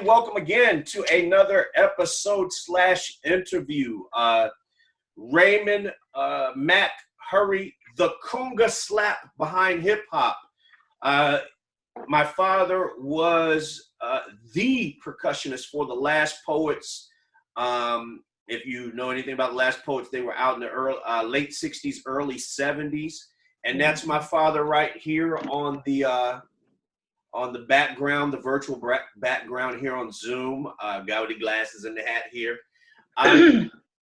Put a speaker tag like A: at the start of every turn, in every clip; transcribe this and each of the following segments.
A: everybody. Welcome again to another episode / interview. Raymond, Mac Hurrey, the Conga slap behind hip hop. My father was the percussionist for the Last Poets. If you know anything about the Last Poets, they were out in the late 60s, early 70s. And that's my father right here on the background, the virtual background here on Zoom. Guy with the glasses and the hat here.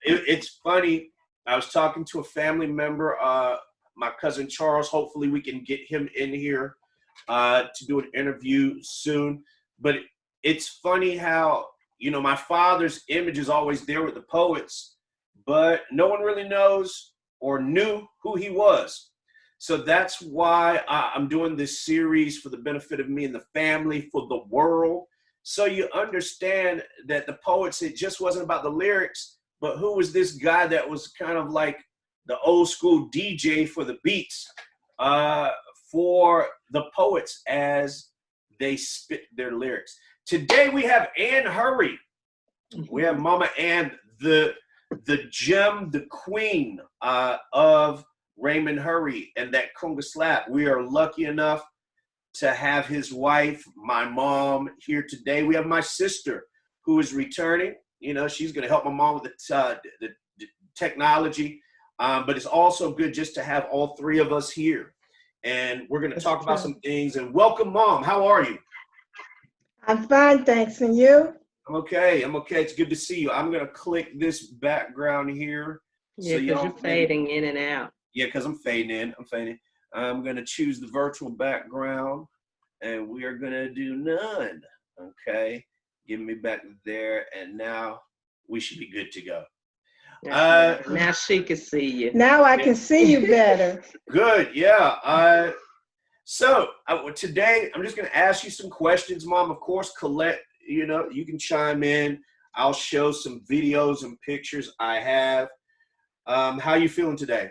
A: It's funny. I was talking to a family member, my cousin Charles. Hopefully we can get him in here to do an interview soon. But it's funny how, you know, my father's image is always there with the Poets, but no one really knows or knew who he was. So that's why I'm doing this series for the benefit of me and the family, for the world. So you understand that the Poets, it just wasn't about the lyrics, but who was this guy that was kind of like the old school DJ for the beats for the Poets as they spit their lyrics. Today we have Ann Hurrey. We have Mama Ann, the gem, the queen of Raymond Hurrey and that Conga slap. We are lucky enough to have his wife, my mom, here today. We have my sister who is returning. You know, she's going to help my mom with the technology. But it's also good just to have all three of us here. And we're going to talk about some things. And welcome, Mom. How are you?
B: I'm fine, thanks. And you?
A: I'm okay. It's good to see you. I'm going to click this background here.
C: Yeah, because you're fading in and out.
A: Yeah, because I'm fading in. I'm going to choose the virtual background, and we are going to do none. Okay. Give me back there, and now we should be good to go.
C: Now she can see you.
B: Now I can see you better.
A: Good, yeah. So today, I'm just going to ask you some questions, Mom. Of course, Colette, you know, you can chime in. I'll show some videos and pictures I have. How you feeling today?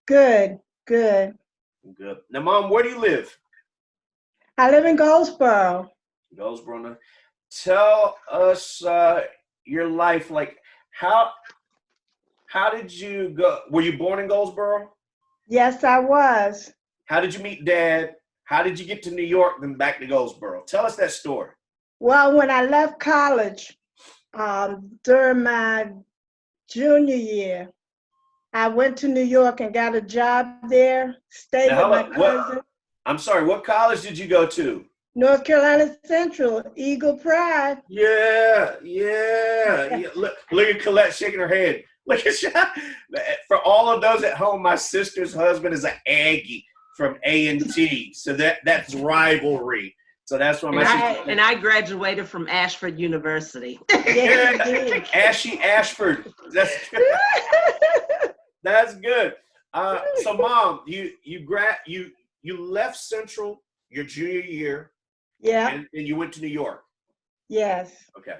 B: Good.
A: Good. Now, Mom, where do you live?
B: I live in Goldsboro.
A: Goldsboro. Tell us your life. Like, how did you go? Were you born in Goldsboro?
B: Yes, I was.
A: How did you meet Dad? How did you get to New York, then back to Goldsboro? Tell us that story.
B: Well, when I left college, during my junior year, I went to New York and got a job there, stayed with my cousin.
A: I'm sorry, what college did you go to?
B: North Carolina Central, Eagle Pride.
A: Yeah. Look at Colette shaking her head. Look at for all of those at home, my sister's husband is an Aggie from A&T, so that's rivalry. So that's why
C: and I graduated from Ashford University.
A: Yeah, Ashy Ashford. That's good. That's good. So, Mom, you left Central your junior year.
B: Yeah.
A: And you went to New York.
B: Yes.
A: Okay.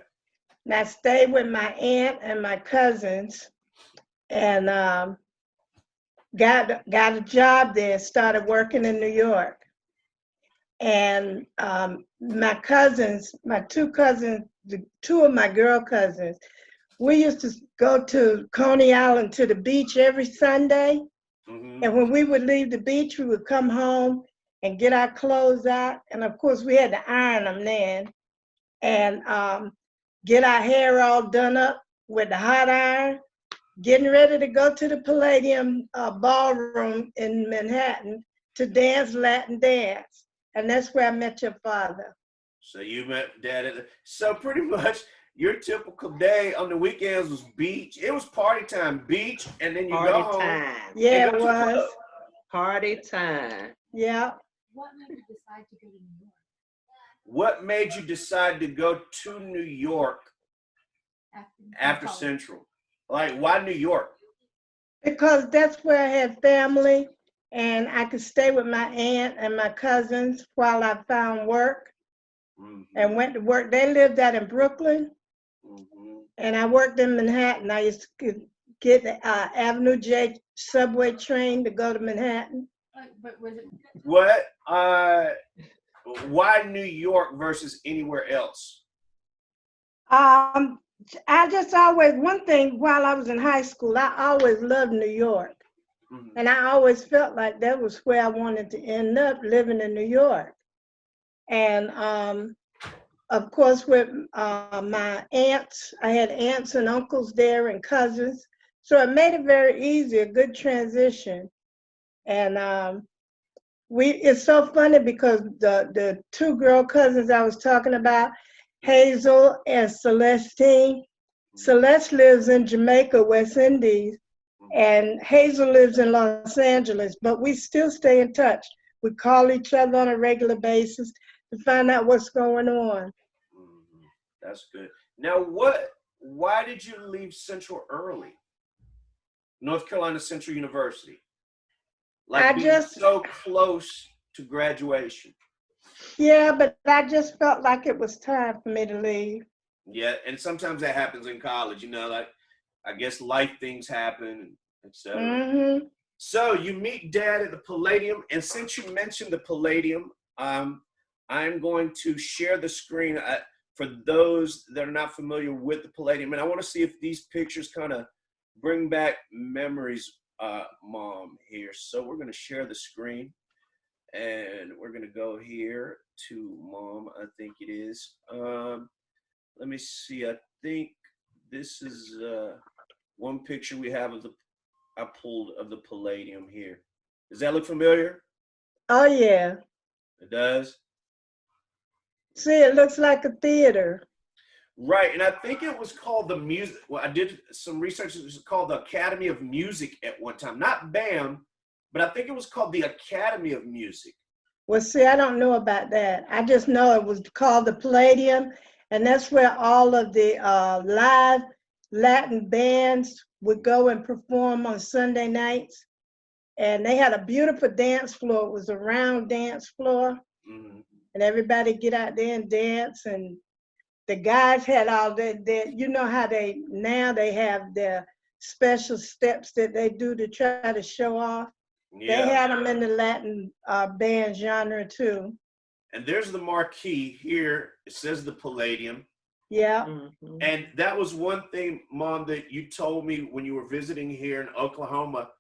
B: And I stayed with my aunt and my cousins, and got a job there. Started working in New York. And my cousins, my two cousins, two of my girl cousins, we used to go to Coney Island to the beach every Sunday. Mm-hmm. And when we would leave the beach, we would come home and get our clothes out. And of course, we had to iron them then. And get our hair all done up with the hot iron, getting ready to go to the Palladium ballroom in Manhattan to dance Latin dance. And that's where I met your father.
A: So you met Dad so pretty much your typical day on the weekends was beach. It was party time, beach, and then you go home.
C: Time.
B: Yeah, it was.
C: Party time.
B: Yeah.
D: What made you decide to go to New York?
A: What made you decide to go to New York after Central? Like, why New York?
B: Because that's where I had family, and I could stay with my aunt and my cousins while I found work. Mm-hmm. And went to work. They lived out in Brooklyn, mm-hmm. And I worked in Manhattan. I used to get the Avenue J subway train to go to Manhattan.
D: But was it?
A: What? Why New York versus anywhere else?
B: Um, I just always, one thing while I was in high school, I always loved New York.
A: Mhm.
B: And I always felt like that was where I wanted to end up, living in New York. And of course, with my aunts, I had aunts and uncles there and cousins. So it made it very easy, a good transition. And it's so funny because the two girl cousins I was talking about, Hazel and Celestine. Celeste lives in Jamaica, West Indies, and Hazel lives in Los Angeles, but we still stay in touch. We call each other on a regular basis to find out what's going on.
A: Mhm. That's good. Now, why did you leave Central early? North Carolina Central University,
B: I
A: like being
B: just,
A: so close to graduation.
B: yeah, but I just felt like it was time for me to leave.
A: Yeah, and sometimes that happens in college. Like I guess life things happen, etc.
B: Mm-hmm.
A: So you meet Dad at the Palladium, and since you mentioned the Palladium, I'm going to share the screen for those that are not familiar with the Palladium, and I want to see if these pictures kind of bring back memories, Mom. Here, so we're going to share the screen, and we're going to go here to Mom. I think it is. Let me see. I think this is one picture we have of the I pulled of the Palladium here. Does that look familiar?
B: Oh, yeah.
A: It does.
B: See, it looks like a theater.
A: Right, and I think it was called the music. Well, I did some research. It was called the Academy of Music at one time. Not BAM, but I think it was called the Academy of Music.
B: Well, see, I don't know about that. I just know it was called the Palladium, and that's where all of the live Latin bands would go and perform on Sunday nights. And they had a beautiful dance floor. It was a round dance floor,
A: Mm-hmm.
B: and everybody get out there and dance. And the guys had all that, you know how now they have their special steps that they do to try to show off. They
A: Yeah,
B: had them in the Latin band genre too.
A: and there's the marquee here. It says the Palladium.
B: Yeah.
C: Mhm.
A: And that was one thing, Mom, that you told me when you were visiting here in Oklahoma.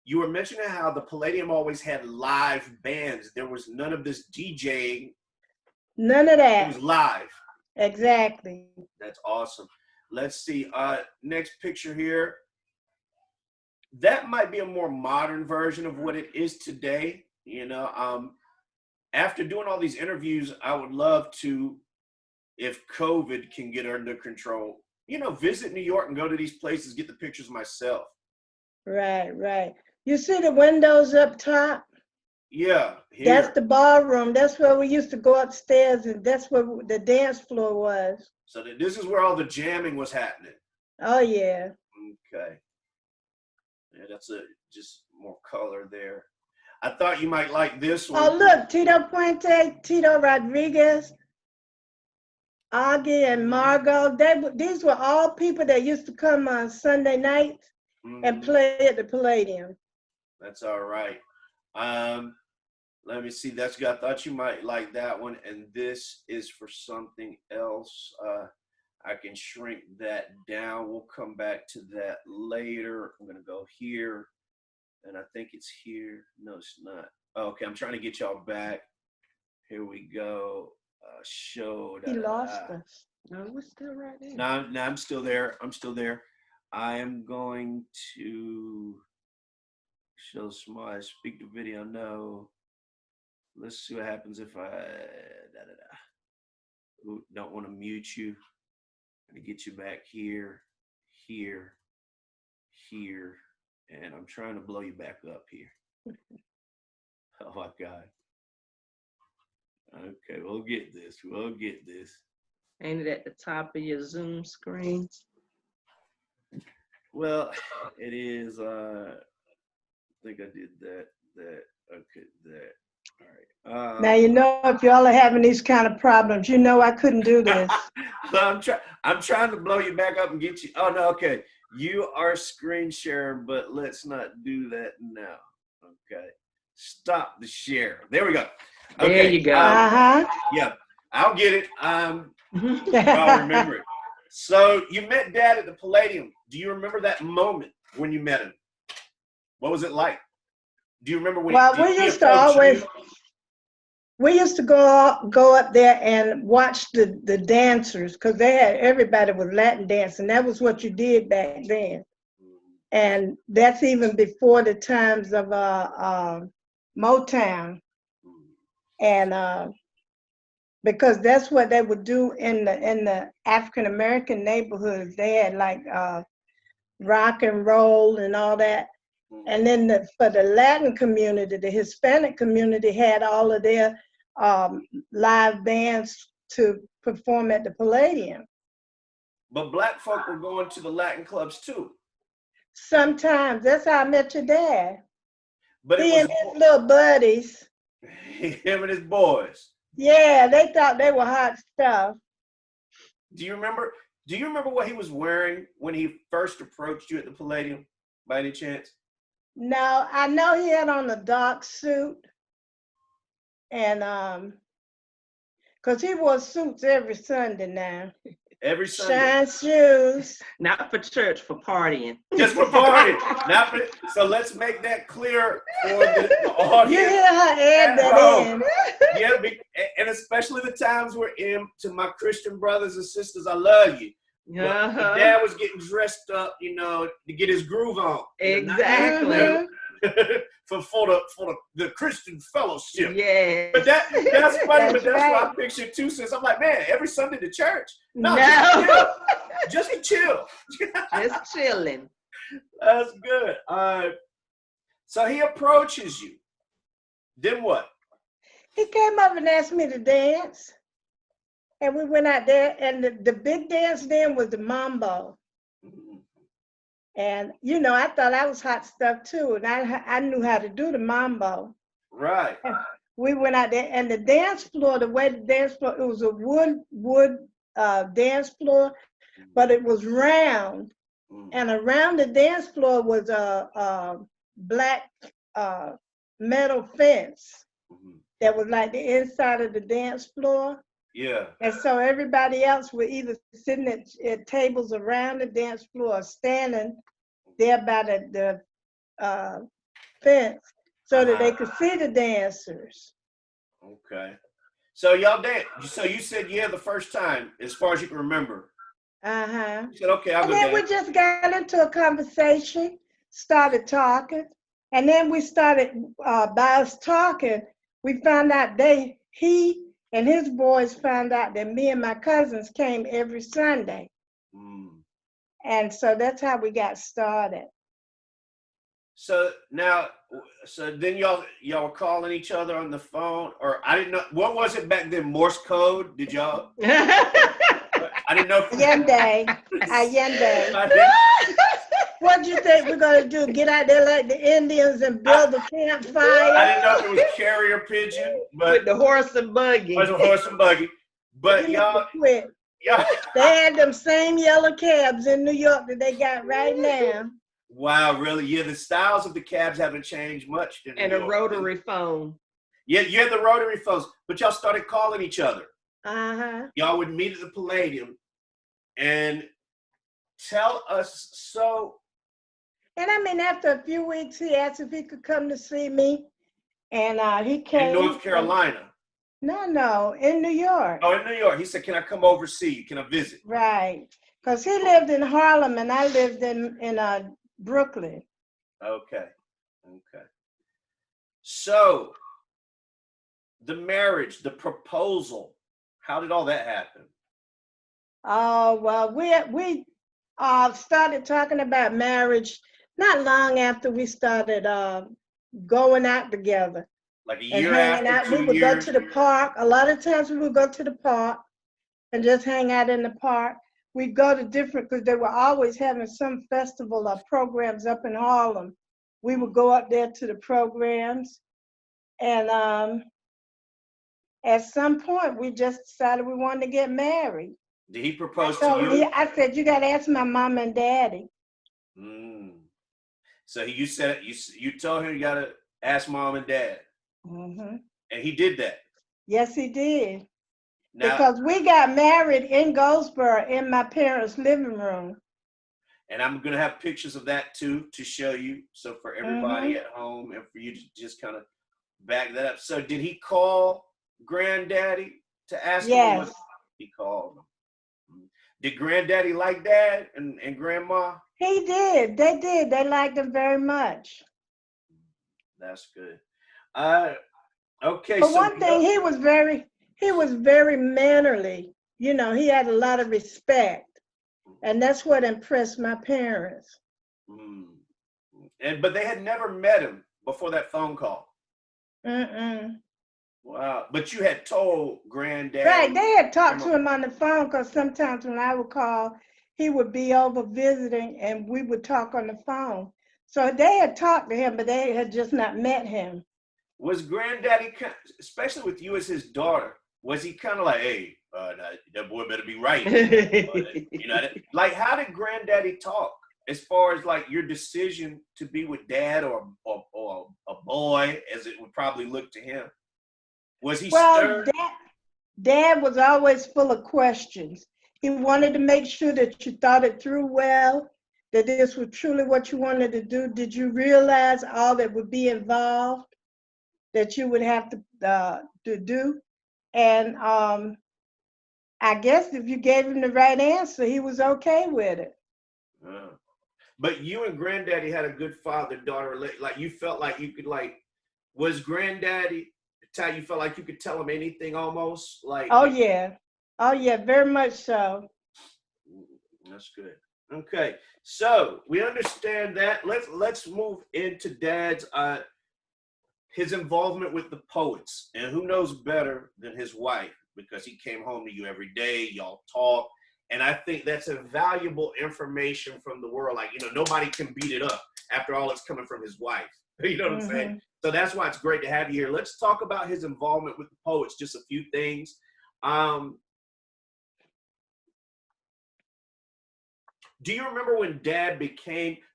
A: You were mentioning how the Palladium always had live bands. There was none of this DJing.
B: None of
A: It was
B: that.
A: live.
B: Exactly.
A: That's awesome. Let's see. Next picture here. That might be a more modern version of what it is today. After doing all these interviews, I would love to, if COVID can get under control, visit New York and go to these places, get the pictures myself.
B: Right, right. You see the windows up top?
A: Yeah,
B: That's
A: here.
B: the ballroom. That's where we used to go upstairs, and that's where the dance floor was.
A: So this is where all the jamming was happening.
B: Oh, yeah.
A: Okay. Yeah, that's just more color there. I thought you might like this one.
B: Oh, look, Tito Puente, Tito Rodriguez, Augie, and Margot. These were all people that used to come on Sunday nights and
A: Mhm.
B: play at the Palladium.
A: That's all right. Let me see. That's good. I thought you might like that one. And this is for something else. I can shrink that down. We'll come back to that later. I'm going to go here. And I think it's here. No, it's not. Okay, I'm trying to get y'all back. Here we go. Show.
B: He lost us.
C: No, we're still right there.
A: No, I'm still there. I'm still there. I am going to show smile. Speak to video. No. Let's see what happens if I Ooh, don't want to mute you. I'm gonna get you back here, here, here, and I'm trying to blow you back up here. Oh my God. Okay, we'll get this. We'll get this.
C: Ain't it at the top of your Zoom screen?
A: Well, it is. I think I did that. Okay, that. All right.
B: Now, you know, if y'all are having these kind of problems, you know I couldn't do this.
A: I'm trying to blow you back up and get you. Oh no, okay. You are screen sharing, but let's not do that now. Okay. Stop the share. There we go. Okay.
C: There you go.
B: Uh-huh.
A: Yeah, I'll get it. I'll
B: Uh-huh.
A: remember it. So you met Dad at the Palladium. Do you remember that moment when you met him? What was it like? Do you remember when
B: Well,
A: did
B: we
A: he
B: used to
A: approach
B: always,
A: you?
B: we used to go up there and watch the dancers, because they had, everybody was Latin dancing. That was what you did back then. And that's even before the times of Motown. And because that's what they would do in the African American neighborhoods. They had like rock and roll and all that. And then for the Latin community, the Hispanic community had all of their live bands to perform at the Palladium.
A: But black folk were going to the Latin clubs too.
B: Sometimes that's how I met your dad.
A: But
B: He
A: it
B: and his little buddies.
A: was him and his boys.
B: Yeah, they thought they were hot stuff.
A: Do you remember what he was wearing when he first approached you at the Palladium, by any chance?
B: No, I know he had on a dark suit, and because he wore suits every Sunday now.
A: Every Sunday.
B: Shine shoes.
C: Not for church, for partying.
A: Just for partying. Not for, so let's make that clear for the audience.
B: You hear her add
A: at
B: that
A: home.
B: in.
A: Yeah, and especially the times we're in, to my Christian brothers and sisters, I love you. But Dad was getting dressed up, you know, to get his groove on.
C: Exactly.
A: For the Christian fellowship.
C: Yeah.
A: But that's funny,
B: That's
A: but that's
B: right.
A: what I picture too, since I'm like, man, every Sunday to church. No,
C: No.
A: just to chill.
C: Just chilling.
A: That's good. So he approaches you. Then what?
B: He came up and asked me to dance. And we went out there, and the big dance then was the mambo. And, you know, I thought I was hot stuff too. And I knew how to do the mambo.
A: Right.
B: We went out there, and the dance floor, the way the dance floor, it was a wood dance floor, but it was round. And around the dance floor was a black metal fence that was like the inside of the dance floor.
A: Yeah.
B: And so everybody else were either sitting at tables around the dance floor or standing there by the fence so that they could see the dancers.
A: Okay. So y'all dance. So you said yeah the first time, as far as you can remember.
B: Uh-huh.
A: You said, okay, I'll
B: And
A: go
B: then we
A: dance.
B: just got into a conversation, started talking, and then we started, by us talking, we found out he and his boys found out that me and my cousins came every Sunday. And so that's how we got started.
A: So now, so then y'all were calling each other on the phone, or I didn't know, what was it back then? Morse code? Did y'all? I didn't know.
B: Yende.
A: I didn't-
B: What do you think we're gonna do? Get out there like the Indians and build a campfire?
A: I didn't know if it was carrier pigeon, but
C: With the horse and buggy.
A: it was a horse and buggy. But
B: You
A: y'all,
B: quit. They had them same yellow cabs in New York that they got right now.
A: wow, really? Yeah, the styles of the cabs haven't changed much. In
C: And
A: New
C: a
A: York.
C: rotary phone.
A: Yeah, you had the rotary phones, but y'all started calling each other.
B: Uh-huh.
A: Y'all would meet at the Palladium and tell us. So,
B: And I mean, after a few weeks, he asked if he could come to see me. And he
A: in
B: came.
A: North Carolina.
B: No, in New York.
A: Oh, in New York. He said, can I come over see you? Can I visit?
B: Right. Because he lived in Harlem and I lived in Brooklyn.
A: Okay. So, the marriage, the proposal, how did all that happen?
B: Oh, well, we started talking about marriage not long after we started going out together.
A: Like a
B: And
A: year
B: hanging
A: after,
B: out.
A: 2
B: We would
A: years?
B: go to the park. A lot of times we would go to the park and just hang out in the park. We'd go to different, because they were always having some festival or programs up in Harlem. We would go up there to the programs. And at some point, we just decided we wanted to get married.
A: Did he propose
B: So
A: to you?
B: I said, you got to ask my mom and daddy.
A: So you said you told him you got to ask mom and dad.
B: Mm-hmm.
A: And he did that.
B: Yes, he did.
A: Now,
B: because we got married in Goldsboro in my parents' living room.
A: and I'm gonna have pictures of that too to show you. So for everybody
B: Mhm.
A: at home, and for you to just kind of back that up. So did he call Granddaddy to ask him
B: Yes,
A: what he called him? Did Granddaddy like Dad and Grandma?
B: he did. They did. They liked him very much.
A: That's good. Uh, okay,
B: For
A: so
B: one thing, he was very mannerly. You know, he had a lot of respect, and that's what impressed my parents.
A: mm, but they had never met him before that phone call.
B: Mm-mm.
A: Wow. But you had told
B: Right,
A: Granddaddy.
B: they had talked
A: Grandma.
B: to him on the phone because sometimes when I would call, he would be over visiting and we would talk on the phone. So they had talked to him, but they had just not met him.
A: Was Granddaddy, especially with you as his daughter, was he kind of like, hey, that boy better be right? You know, like how did Granddaddy talk as far as like your decision to be with Dad or a boy, as it would probably look to him? Was he
B: Well,
A: stern?
B: Dad was always full of questions. He wanted to make sure that you thought it through well, that this was truly what you wanted to do. Did you realize all that would be involved, that you would have to do? And I guess if you gave him the right answer, he was okay with it.
A: Uh, but you and Granddaddy had a good father-daughter. Like you felt like you could like, was Granddaddy the type you felt like you could tell him anything almost? Like,
B: Oh yeah. Oh yeah, very much so.
A: that's good. Okay, so we understand that. Let's move into Dad's his involvement with the poets, and who knows better than his wife because he came home to you every day. Y'all talk, and I think that's a valuable information from the world. Like nobody can beat it up. After all, it's coming from his wife. You know what I'm saying?
B: Hmm.
A: So that's why it's great to have you here. Let's talk about his involvement with the poets. Just a few things. Do you remember when Dad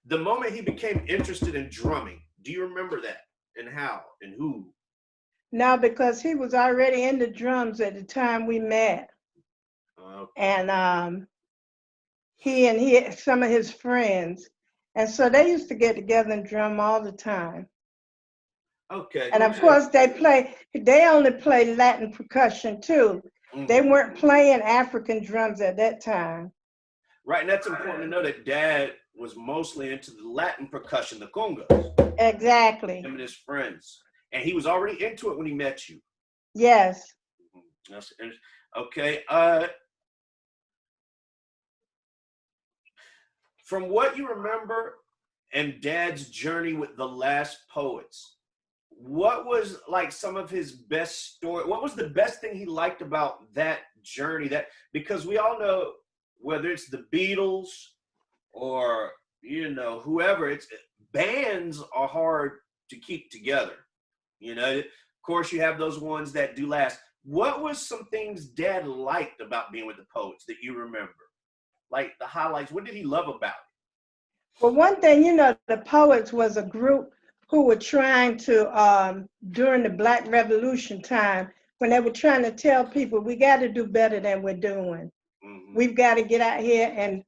A: the moment he became interested in drumming? Do you remember that? And how? And who?
B: No, because he was already in the drums at the time we met.
A: Okay.
B: And he some of his friends. And so they used to get together and drum all the time.
A: Okay.
B: And of course they only play Latin percussion too. They
A: Mhm.
B: weren't playing African drums at that time.
A: Right, and that's important to know that Dad was mostly into the Latin percussion, the congas,
B: Exactly.
A: him and his friends. And he was already into it when he met you.
B: Yes.
A: That's okay. From what you remember and Dad's journey with the last poets, what was like some of his best story? What was the best thing he liked about that journey? That because we all know whether it's the Beatles or whoever, it's bands are hard to keep together. Of course, you have those ones that do last. What was some things Dad liked about being with the poets that you remember? Like the highlights. What did he love about
B: Well, one thing, the Poets was a group who were trying to, during the Black Revolution time, when they were trying to tell people, we got to do better than we're doing.
A: it? Mm-hmm.
B: We've got to get out here and,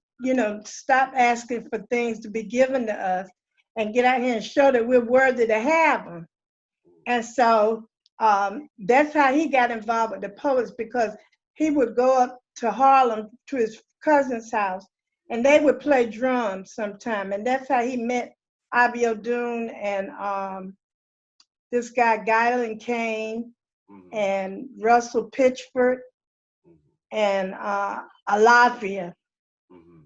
B: stop asking for things to be given to us and get out here and show that we're worthy to have them. And so that's how he got involved with the Poets, because he would go up to Harlem to his cousin's house and they would play drums sometime. And that's how he met Abiodun and this guy, Guyland Kane,
A: Mm-hmm.
B: and Russell Pitchford,
A: Mm-hmm.
B: and Alafia.
A: Mm-hmm.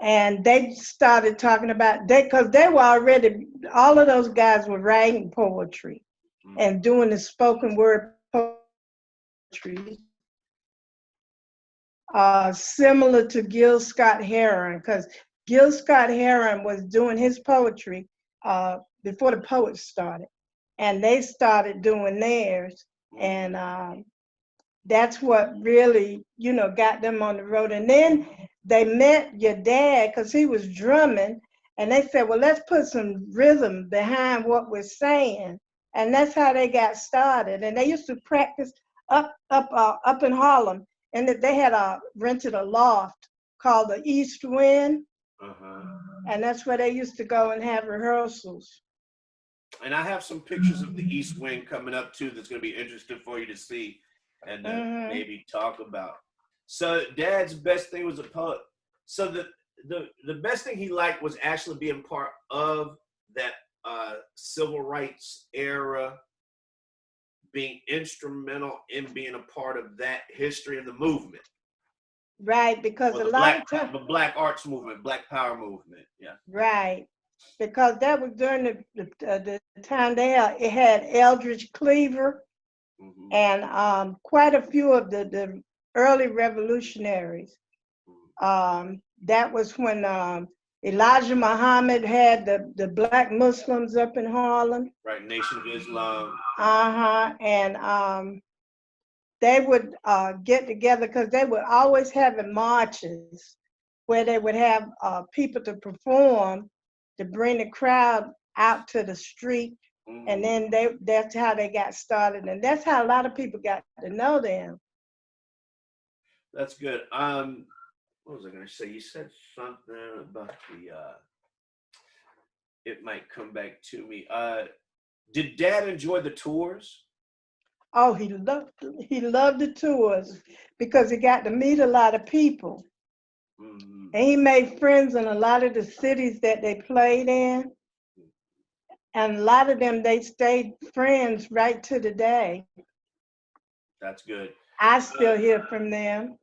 B: And they started talking about because they were already, all of those guys were writing poetry
A: Mm-hmm.
B: and doing the spoken word poetry, similar to Gil Scott-Heron, because Gil Scott-Heron was doing his poetry before the Poets started, and they started doing theirs, and that's what really, got them on the road. And then they met your dad because he was drumming, and they said, well, let's put some rhythm behind what we're saying. And that's how they got started. And they used to practice up in Harlem, and that they had rented a loft called the East Wind, and that's where they used to go and have rehearsals.
A: And I have some pictures of the East Wing coming up too that's going to be interesting for you to see and maybe talk about. So Dad's best thing was a poet. So the best thing he liked was actually being part of that civil rights era, being instrumental in being a part of that history and the movement.
B: Right, because
A: Well,
B: a lot of times,
A: the Black Arts Movement, Black Power Movement, yeah.
B: right, because that was during the time it had Eldridge Cleaver and quite a few of the early revolutionaries. That was when Elijah Muhammad had the black Muslims up in Harlem.
A: Right, Nation of Islam.
B: And they would get together because they would always have marches where they would have people to perform to bring the crowd out to the street. And then that's how they got started. And that's how a lot of people got to know them.
A: That's good. What was I going to say? You said something about it might come back to me. Did Dad enjoy the tours?
B: Oh, he loved the tours because he got to meet a lot of people. And he made friends in a lot of the cities that they played in. And a lot of them, they stayed friends right to the day.
A: That's good.
B: I still hear from them.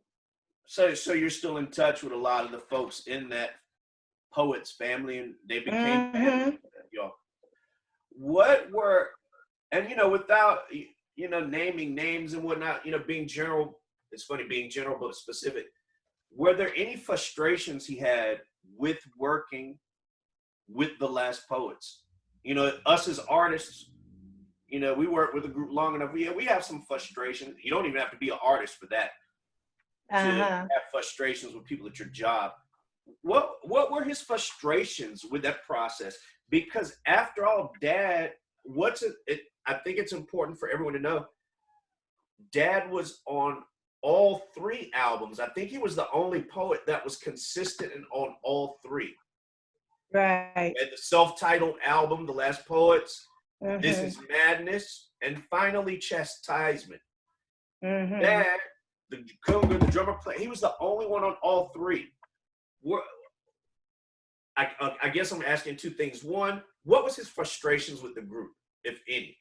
A: So you're still in touch with a lot of the folks in that Poets family, and they became family, y'all. What were, and without naming names and whatnot, being general, it's funny being general but specific. Were there any frustrations he had with working with the Last Poets? Us as artists, we work with a group long enough. We have some frustrations. You don't even have to be an artist for that. To have frustrations with people at your job. What were his frustrations with that process? Because after all, Dad, I think it's important for everyone to know, Dad was on all 3 albums. I think he was the only poet that was consistent and on all 3.
B: Right.
A: And the self-titled album, The Last Poets, This Is Madness, and finally Chastisement. Dad, the Conga, the drummer player, he was the only one on all 3. I guess I'm asking 2 things. One, what was his frustrations with the group, if any?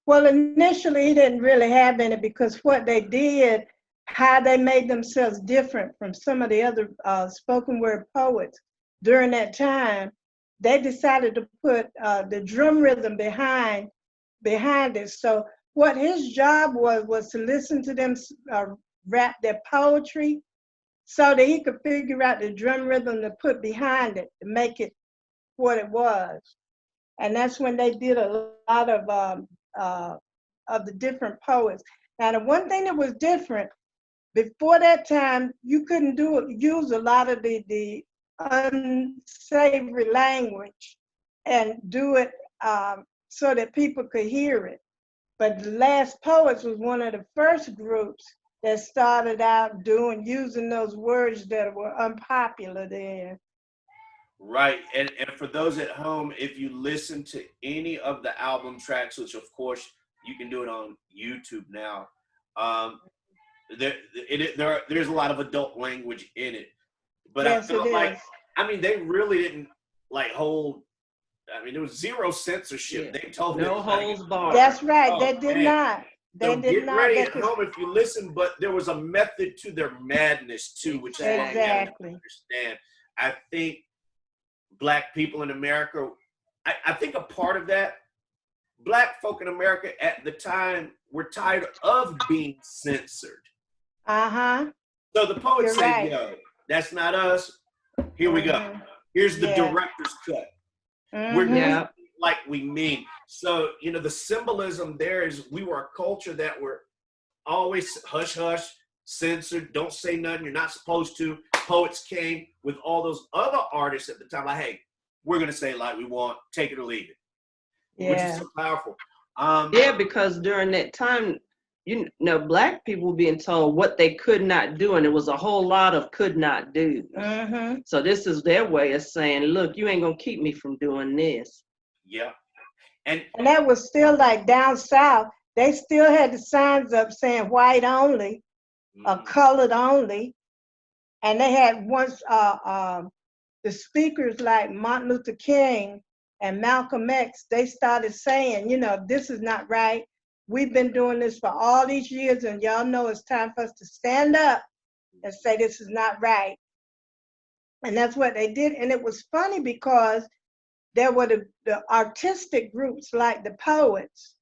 B: Well, initially he didn't really have any because what they did, how they made themselves different from some of the other spoken word poets during that time, they decided to put the drum rhythm behind it. So what his job was to listen to them rap their poetry so that he could figure out the drum rhythm to put behind it to make it what it was. And that's when they did a lot of the different poets. Now, the one thing that was different, before that time, you couldn't use a lot of the unsavory language and do it so that people could hear it. But the Last Poets was one of the first groups that started out using those words that were unpopular then.
A: Right, and for those at home, if you listen to any of the album tracks, which of course you can do it on YouTube now, there's a lot of adult language in it. But
B: yes,
A: I feel like, they really didn't hold. There was 0 censorship.
C: Yeah.
A: They told
C: No holds barred.
B: That's right. They did not.
A: So get ready at home if you listen, but there was a method to their madness too, which is what we have to understand. I think Black people in America, I think a part of that, Black folk in America at the time were tired of being censored. So the poets said, yo, that's not us. Here we go. Here's the director's cut. We're doing like we mean. So, the symbolism there is we were a culture that were always hush, hush, censored, don't say nothing, you're not supposed to. Poets came with all those other artists at the time, like, hey, we're going to say like we want, take it or leave it, which is so powerful.
C: Yeah, because during that time, you know, black people were being told what they could not do, and it was a whole lot of could not do.
B: Mm-hmm.
C: So this is their way of saying, look, you ain't gonna keep me from doing this.
A: Yeah. And
B: And that was still like down south. They still had the signs up saying white only, colored only. And they had once the speakers like Martin Luther King and Malcolm X, they started saying, you know, this is not right. We've been doing this for all these years, and y'all know it's time for us to stand up and say this is not right. And that's what they did. And it was funny because there were the artistic groups like the poets.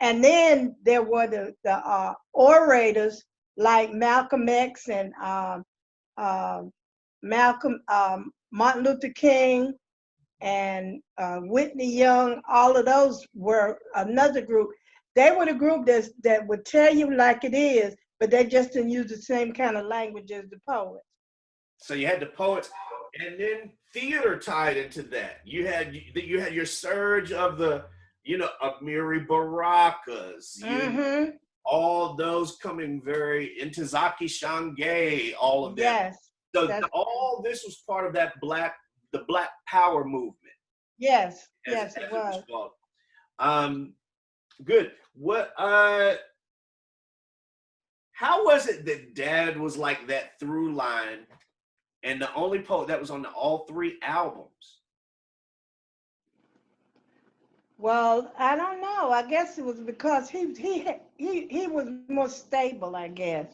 B: And then there were the orators like Malcolm X and Martin Luther King and Whitney Young. All of those were another group. They were the group that would tell you like it is, but they just didn't use the same kind of language as the poets.
A: so you had the poets, and then theater tied into that. You had your surge of the, you know, Amiri Barakas,
B: Mm-hmm.
A: all those coming very into Zaki Shange, all of them.
B: Yes.
A: So
B: That's-
A: all this was part of that the Black Power movement.
B: Yes.
A: as-
B: Yes,
A: as
B: it was.
A: called. Good. What? How was it that Dad was like that through line, and the only poet that was on all three albums?
B: Well, I don't know. I guess it was because he was more stable, I guess,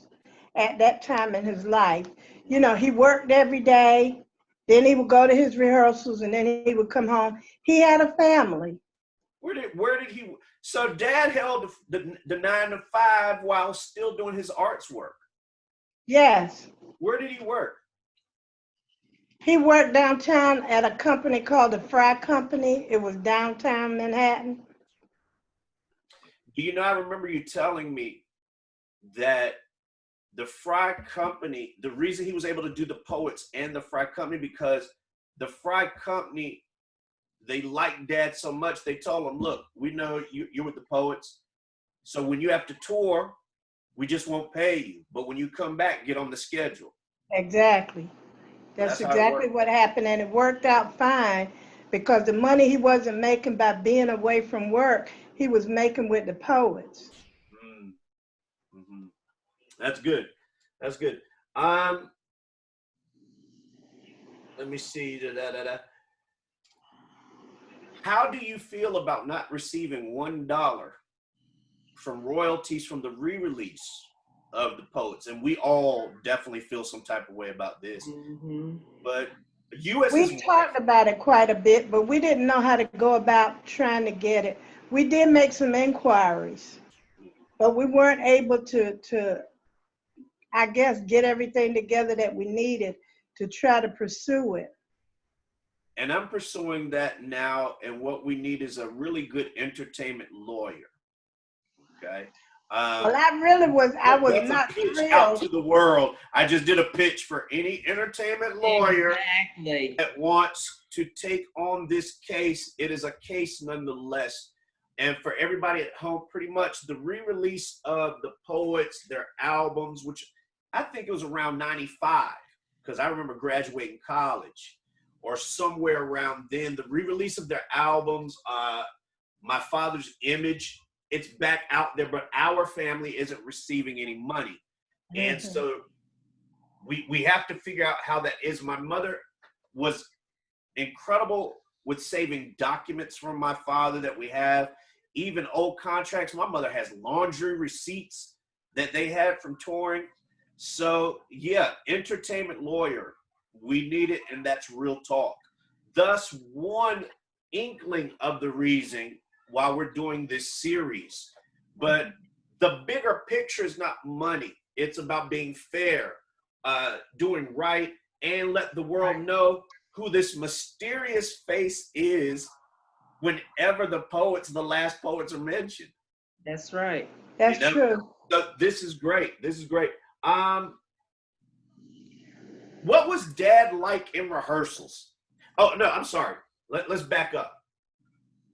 B: at that time in his life. You know, he worked every day, then he would go to his rehearsals, and then he would come home. He had a family.
A: Where did he? So Dad held the 9 to 5 while still doing his arts work.
B: Yes.
A: Where did he work?
B: He worked downtown at a company called the Fry Company. It was downtown Manhattan.
A: Do you know? I remember you telling me that the Fry Company, the reason he was able to do the poets and the Fry Company, because the Fry Company, they liked Dad so much, they told him, look, we know you're with the poets, so when you have to tour, we just won't pay you. But when you come back, get on the schedule.
B: Exactly. That's
A: That's how it
B: exactly
A: worked.
B: what happened, and it worked out fine because the money he wasn't making by being away from work, he was making with the poets.
A: Mm-hmm. That's good. That's good. Let me see. How do you feel about not receiving $1 from royalties from the re-release of the poets? And we all definitely feel some type of way about this. But
B: We talked about it quite a bit, but we didn't know how to go about trying to get it. We did make some inquiries, but we weren't able to, I guess, get everything together that we needed to try to pursue it.
A: And I'm pursuing that now, and what we need is a really good entertainment lawyer. Okay.
B: Well, I was
A: That's
B: not
A: a pitch out
B: thrilled.
A: to the world. I just did a pitch for any entertainment lawyer
C: Exactly.
A: that wants to take on this case. It is a case nonetheless. And for everybody at home, pretty much the re-release of the poets, their albums, which I think it was around 95, because I remember graduating college or somewhere around then, the re-release of their albums, My Father's Image, it's back out there, but our family isn't receiving any money. And so we have to figure out how that is. My mother was incredible with saving documents from my father that we have, even old contracts. My mother has laundry receipts that they had from touring. So yeah, entertainment lawyer, we need it, and that's real talk. Thus, one inkling of the reason why we're doing this series. But the bigger picture is not money. It's about being fair, doing right, and let the world know who this mysterious face is whenever the last poets are mentioned.
C: That's right.
B: That's
A: You know?
B: true.
A: So this is great. This is great. What was Dad like in rehearsals? Oh, no, I'm sorry. Let's back up.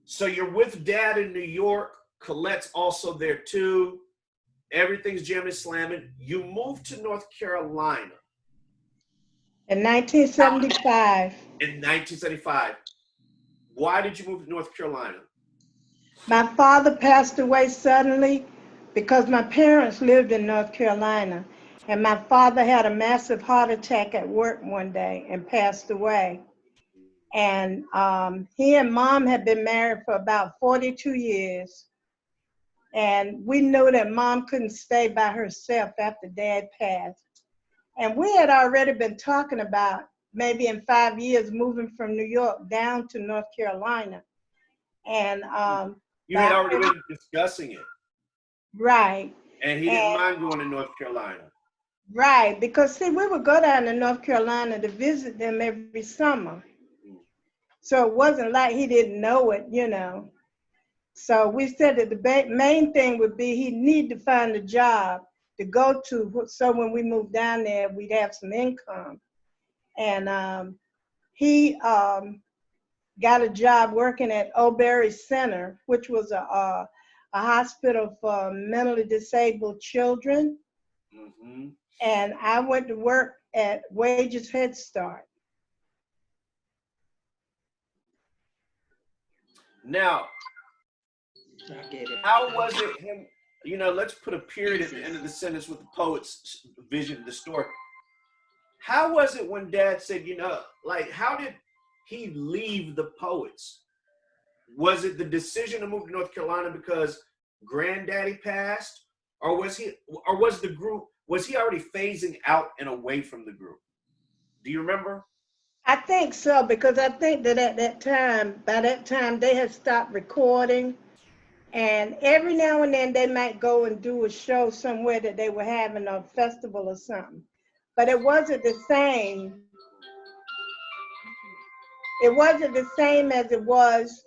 A: So you're with Dad in New York. Colette's also there too. everything's jamming and slamming. You moved to North Carolina
B: In 1975.
A: in 1975. Why did you move to North Carolina?
B: My father passed away suddenly because my parents lived in North Carolina. And my father had a massive heart attack at work one day and passed away. And he and mom had been married for about 42 years. And we knew that mom couldn't stay by herself after dad passed. And we had already been talking about maybe in 5 years moving from New York down to North Carolina. And
A: You had already been discussing it.
B: right.
A: And he didn't mind going to North Carolina.
B: Right, because see, we would go down to North Carolina to visit them every summer. So it wasn't like he didn't know it, you know. So we said that the main thing would be he need to find a job to go to, so when we moved down there, we'd have some income. And he got a job working at Obabi Center, which was a hospital for mentally disabled children.
A: Mm-hmm.
B: And I went to work at Wages Head Start.
A: Now,
C: I get it.
A: how was it him, you know, let's put a period at the end of the sentence with the poet's vision of the story. How was it when dad said, you know, like, how did he leave the poets? Was it the decision to move to North Carolina because granddaddy passed? Or was he already phasing out and away from the group? Do you remember?
B: I think so, because I think that by that time, they had stopped recording. And every now and then they might go and do a show somewhere that they were having a festival or something. But it wasn't the same. It wasn't the same as it was,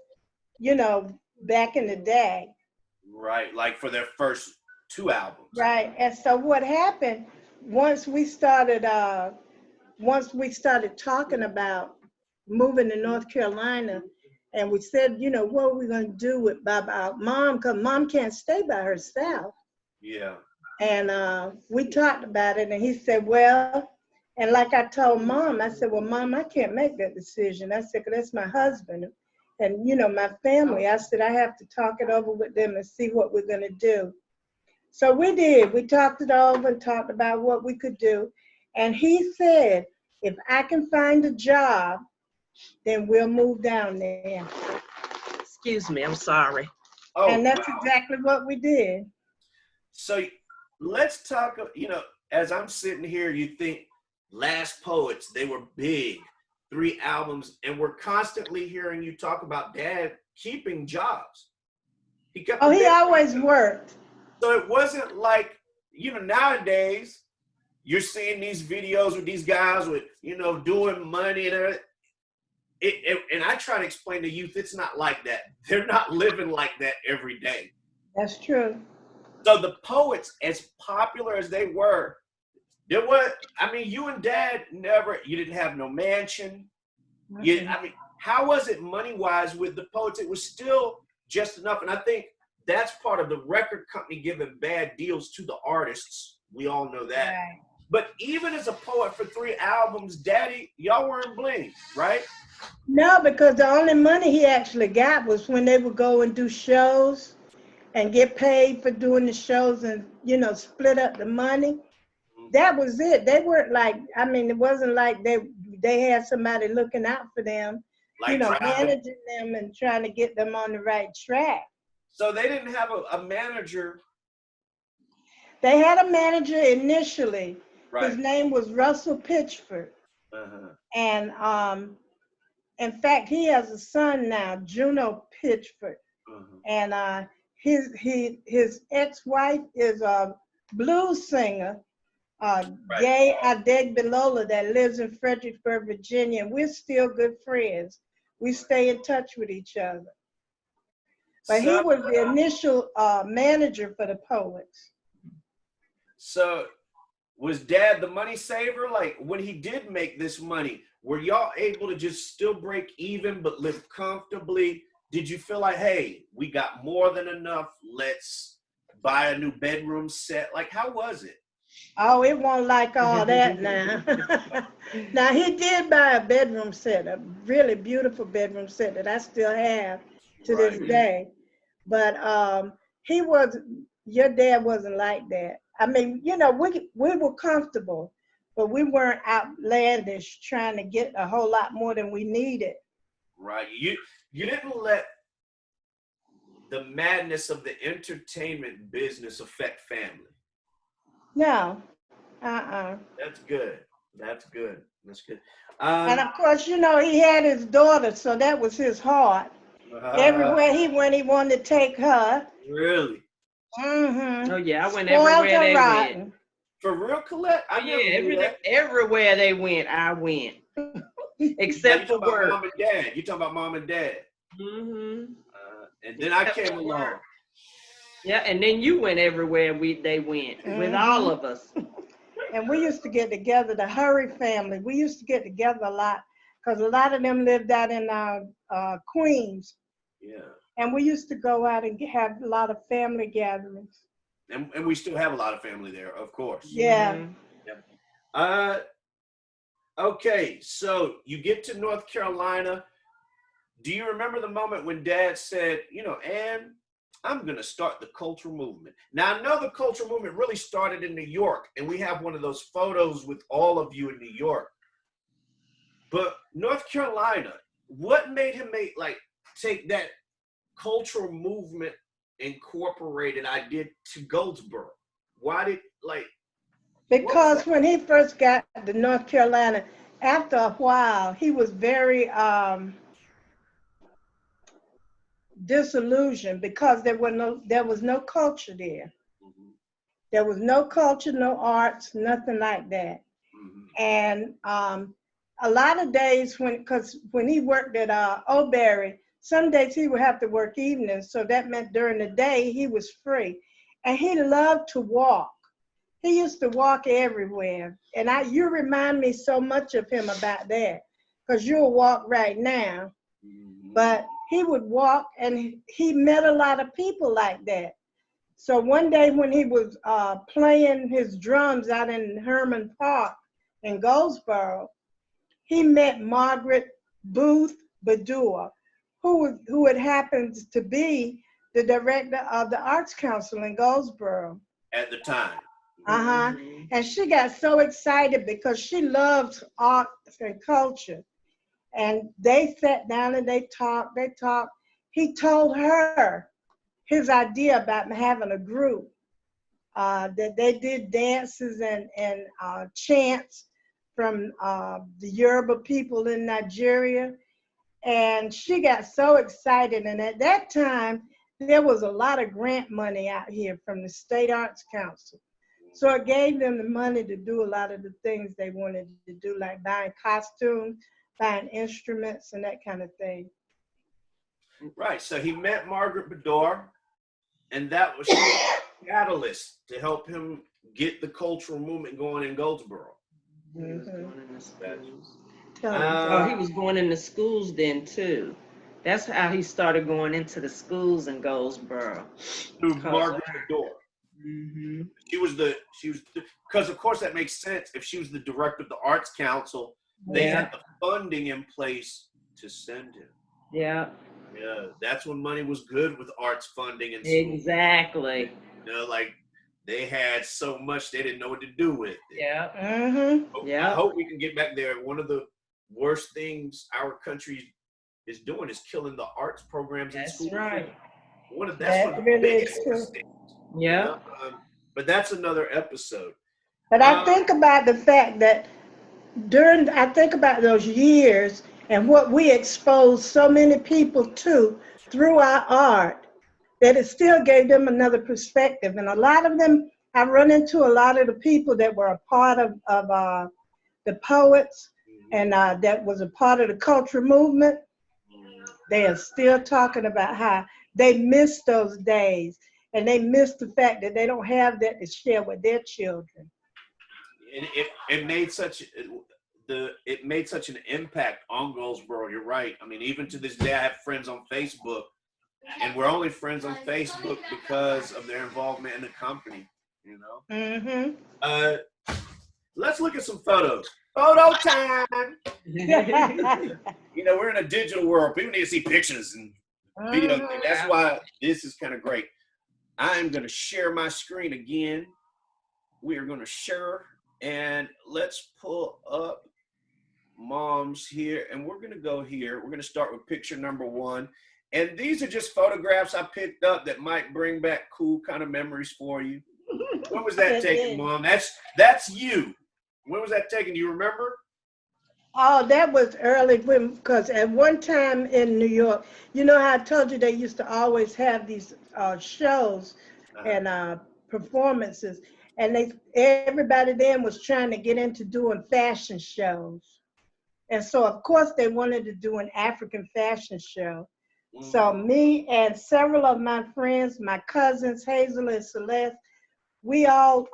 B: you know, back in the day.
A: Right, like for their first 2 albums.
B: Right. And so what happened once we started talking about moving to North Carolina, and we said, you know, what are we going to do with mom? Because mom can't stay by herself.
A: Yeah.
B: And we talked about it, and he said, well, and like I told mom, I said, well, mom, I can't make that decision. I said, 'cause that's my husband and, you know, my family. I said, I have to talk it over with them and see what we're going to do. So we did. We talked it over and talked about what we could do. And he said, if I can find a job, then we'll move down there.
C: Excuse me, I'm sorry.
A: Oh,
B: And that's
A: wow.
B: exactly what we did.
A: So let's talk, you know, as I'm sitting here, you think Last Poets, they were big, 3 albums, and we're constantly hearing you talk about dad keeping jobs. He kept
B: Oh, he always worked.
A: So it wasn't like, you know, nowadays you're seeing these videos with these guys with, you know, doing money and everything. And I try to explain to youth, it's not like that. They're not living like that every day.
B: That's true.
A: So the Poets, as popular as they were, there was, I mean, you and dad you didn't have no mansion.
B: Okay.
A: I mean, how was it money-wise with the Poets? It was still just enough. And I think that's part of the record company giving bad deals to the artists. We all know that.
B: Right.
A: But even as a poet for 3 albums, daddy, y'all weren't bling, right?
B: No, because the only money he actually got was when they would go and do shows and get paid for doing the shows and, you know, split up the money. That was it. They weren't like, I mean, it wasn't like they had somebody looking out for them,
A: Like,
B: you know,
A: driving.
B: managing them and trying to get them on the right track.
A: So they didn't have a manager.
B: They had a manager initially.
A: Right.
B: His name was Russell Pitchford.
A: Uh-huh.
B: And in fact, he has a son now, Juno Pitchford.
A: Uh-huh.
B: And his ex-wife is a blues singer, Gay Adegbilola, that lives in Fredericksburg, Virginia. And we're still good friends. We stay in touch with each other. But he was the initial manager for the Poets.
A: So was dad the money saver? Like, when he did make this money, were y'all able to just still break even but live comfortably? Did you feel like, hey, we got more than enough, let's buy a new bedroom set? Like, how was it?
B: Oh, it wasn't like all that now. Now, he did buy a bedroom set, a really beautiful bedroom set that I still have to this
A: Right.
B: day. But he was, your dad wasn't like that. I mean, you know, we were comfortable, but we weren't outlandish trying to get a whole lot more than we needed.
A: Right. You didn't let the madness of the entertainment business affect family.
B: No, uh-uh.
A: That's good. That's good. That's good.
B: And of course, you know, he had his daughter, so that was his heart. Everywhere he went, he wanted to take her.
A: Really?
B: Mm-hmm.
C: Oh yeah, I went
B: Spoiled
C: everywhere
B: her
C: they
B: rotten.
C: went.
A: For real, Colette? I
C: Oh
A: never
C: yeah,
A: knew that.
C: everywhere they went, I went.
A: Now, you
C: Except for
A: talking about
C: work.
A: mom and dad. You talking about mom and dad.
C: Mm-hmm.
A: And then I
C: Except
A: came
C: for
A: along.
C: work. Yeah, and then you went everywhere they went with all of us.
B: And we used to get together, the Hurry family. We used to get together a lot because a lot of them lived out in Queens.
A: Yeah.
B: And we used to go out and have a lot of family gatherings.
A: And we still have a lot of family there, of course.
B: Yeah.
C: Mhm.
A: Okay, so you get to North Carolina. Do you remember the moment when Dad said, you know, Ann, I'm going to start the cultural movement? Now, I know the cultural movement really started in New York, and we have one of those photos with all of you in New York. But North Carolina, what made him take that cultural movement incorporated idea to Goldsboro? Why did,
B: Because when he first got to North Carolina, after a while, he was very disillusioned because there was no culture there.
A: Mhm,
B: There was no culture, no arts, nothing like that.
A: mhm.
B: And a lot of days because when he worked at Obabi, some days he would have to work evenings, so that meant during the day he was free. And he loved to walk. He used to walk everywhere. And you remind me so much of him about that, because you'll walk right now. But he would walk, and he met a lot of people like that. So one day when he was playing his drums out in Herman Park in Goldsboro, he met Margaret Booth Badua, who had happened to be the director of the Arts Council in Goldsboro.
A: At the time.
B: Uh-huh.
C: Mhm.
B: And she got so excited because she loves art and culture. And they sat down and they talked. He told her his idea about having a group, that they did dances and chants from the Yoruba people in Nigeria. And she got so excited. And at that time, there was a lot of grant money out here from the State Arts Council. So it gave them the money to do a lot of the things they wanted to do, like buying costumes, buying instruments, and that kind of thing.
A: Right. So he met Margaret Bedore, and that was a catalyst to help him get the cultural movement going in Goldsboro.
C: He was
B: Mhm.
C: going in the schools.
B: Tell him,
C: Oh, he
B: Jack.
C: was going in the schools then too. That's how he started going into the schools in Goldsboro.
A: Through
C: Cause
A: Margaret Bedore.
C: Mm-hmm.
A: She was because of course that makes sense. If she was the director of the Arts Council, they
C: Yeah.
A: had the funding in place to send him.
C: Yeah,
A: Yeah, that's when money was good with arts funding and schools.
C: exactly.
A: You know, like they had so much they didn't know what to do with it.
C: Yeah,
B: Mm-hmm.
A: I
C: yeah.
A: hope we can get back there. One of the worst things our country is doing is killing the arts programs in
C: That's
A: schools.
C: right.
A: That's one
B: That
A: of the
B: really is
A: biggest
B: true.
A: mistakes. You
C: Yeah.
A: know? But that's another episode.
B: But I think about the fact that I think about those years and what we exposed so many people to through our art, that it still gave them another perspective. And a lot of them, I run into a lot of the people that were a part of the poets and that was a part of the culture movement. They are still talking about how they miss those days, and they miss the fact that they don't have that to share with their children.
A: It made such an impact on Goldsboro. You're right. I mean, even to this day, I have friends on Facebook and we're only friends on Facebook because of their involvement in the company. You know.
B: Mm-hmm.
A: Let's look at some photos. Photo time. You know, we're in a digital world. People need to see pictures and video.
B: Mhm.
A: That's why this is kind of great. I'm going to share my screen again. We are going to share, and let's pull up Mom's here, and we're going to go here. We're going to start with picture number 1. And these are just photographs I picked up that might bring back cool kind of memories for you. When was that taken, Mom? That's you. When was that taken? Do you remember?
B: Oh, that was early because at one time in New York, you know how I told you they used to always have these shows and performances, and everybody then was trying to get into doing fashion shows, and so of course they wanted to do an African fashion show. So me and several of my friends, my cousins Hazel and Celeste, we all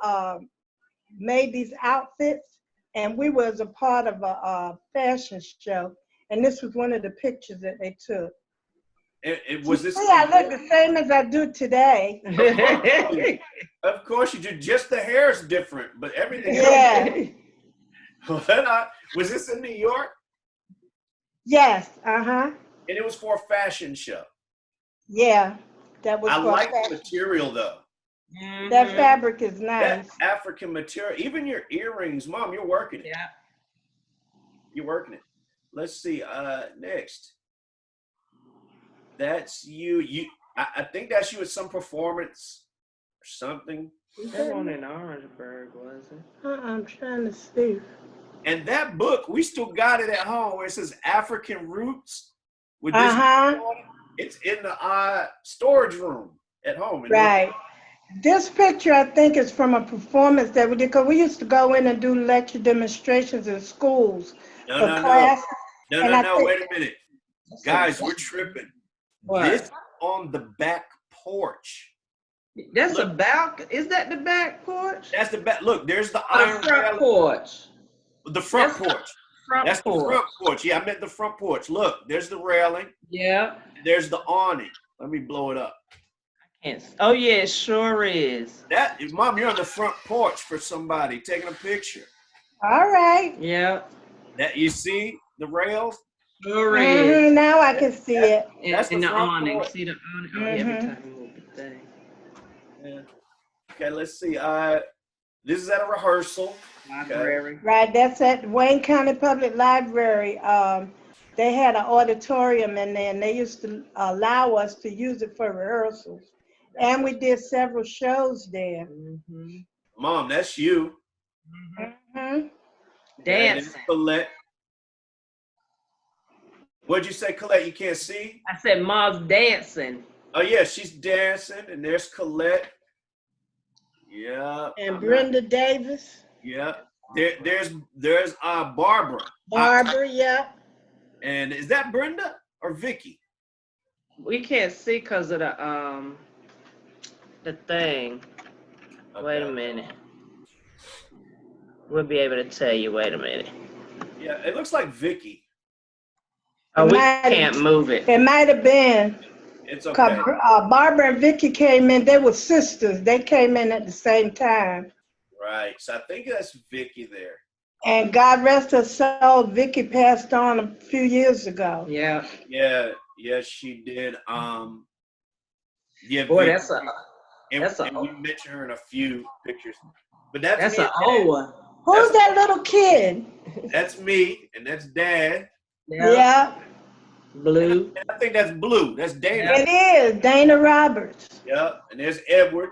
B: made these outfits. And we was a part of a fashion show, and this was one of the pictures that they took.
A: Was this?
B: See, I look the same as I do today.
A: Of course you do. Just the hair is different, but everything
B: Yeah.
A: else. Was this in New York?
B: Yes. Uh-huh.
A: And it was for a fashion show.
B: Yeah. That was.
A: I
B: for
A: like the
B: fashion.
A: material though.
B: That fabric is
A: That
B: nice.
A: African material, even your earrings, Mom, you're working it.
C: Yeah.
A: You're working it. Let's see. Next. That's you. I think that's you at some performance or something.
C: That one in Orangeburg, was it?
B: I'm trying to see.
A: And that book, we still got it at home where it says African Roots. With this, it's in the storage room at home.
B: Right. This picture, I think, is from a performance that we did, because we used to go in and do lecture demonstrations in schools for class.
A: No, wait a minute. Guys, we're tripping.
C: What?
A: This on the back porch.
C: That's a back. Is that the back porch?
A: That's the back. Look, there's the
C: The
A: iron
C: front porch.
A: The front porch. That's the front porch. Yeah, I meant the front porch. Look, there's the railing.
C: Yeah.
A: There's the awning. Let me blow it up.
C: Oh yeah, it sure is.
A: Mom, you're on the front porch for somebody taking a picture.
B: All right.
C: Yeah.
A: That you see the rails?
C: Sure is.
B: Now I can see it.
A: That's
C: And
A: the
C: the
A: front
C: awning.
A: porch.
C: See the awning? Oh, every time you move the thing.
A: Yeah. Okay, let's see. This is at a rehearsal.
C: Library.
B: Right, that's at Wayne County Public Library. They had an auditorium in there, and they used to allow us to use it for rehearsals. And we did several shows there.
C: Mm-hmm.
A: Mom, that's you.
B: Mm-hmm.
C: Dancing.
A: Colette. What'd you say, Colette? You can't see?
C: I said Mom's dancing.
A: Oh yeah, she's dancing, and there's Colette. Yeah.
B: And Brenda Davis.
A: Yeah. There's Barbara.
B: Barbara, yeah.
A: And is that Brenda or Vicky?
C: We can't see because of the thing.
A: Okay.
C: Wait a minute. We'll be able to tell you. Wait a minute.
A: Yeah, it looks like Vicky.
C: Oh, we can't move it.
B: It might have been.
A: It's okay.
B: Barbara and Vicky came in. They were sisters. They came in at the same time.
A: Right. So I think that's Vicky there.
B: And God rest her soul, Vicky passed on a few years ago.
C: Yeah.
A: Yeah. Yes, she did. Yeah.
C: Boy,
A: Vicky.
C: and
A: we mentioned her in a few pictures. But that's
C: That's
A: me
C: an old one.
B: Who's that little kid?
A: That's me, and that's Dad.
B: Yeah.
C: Blue.
A: And I think that's Blue. That's Dana.
B: It is Dana Roberts.
A: Yeah. And there's Edward.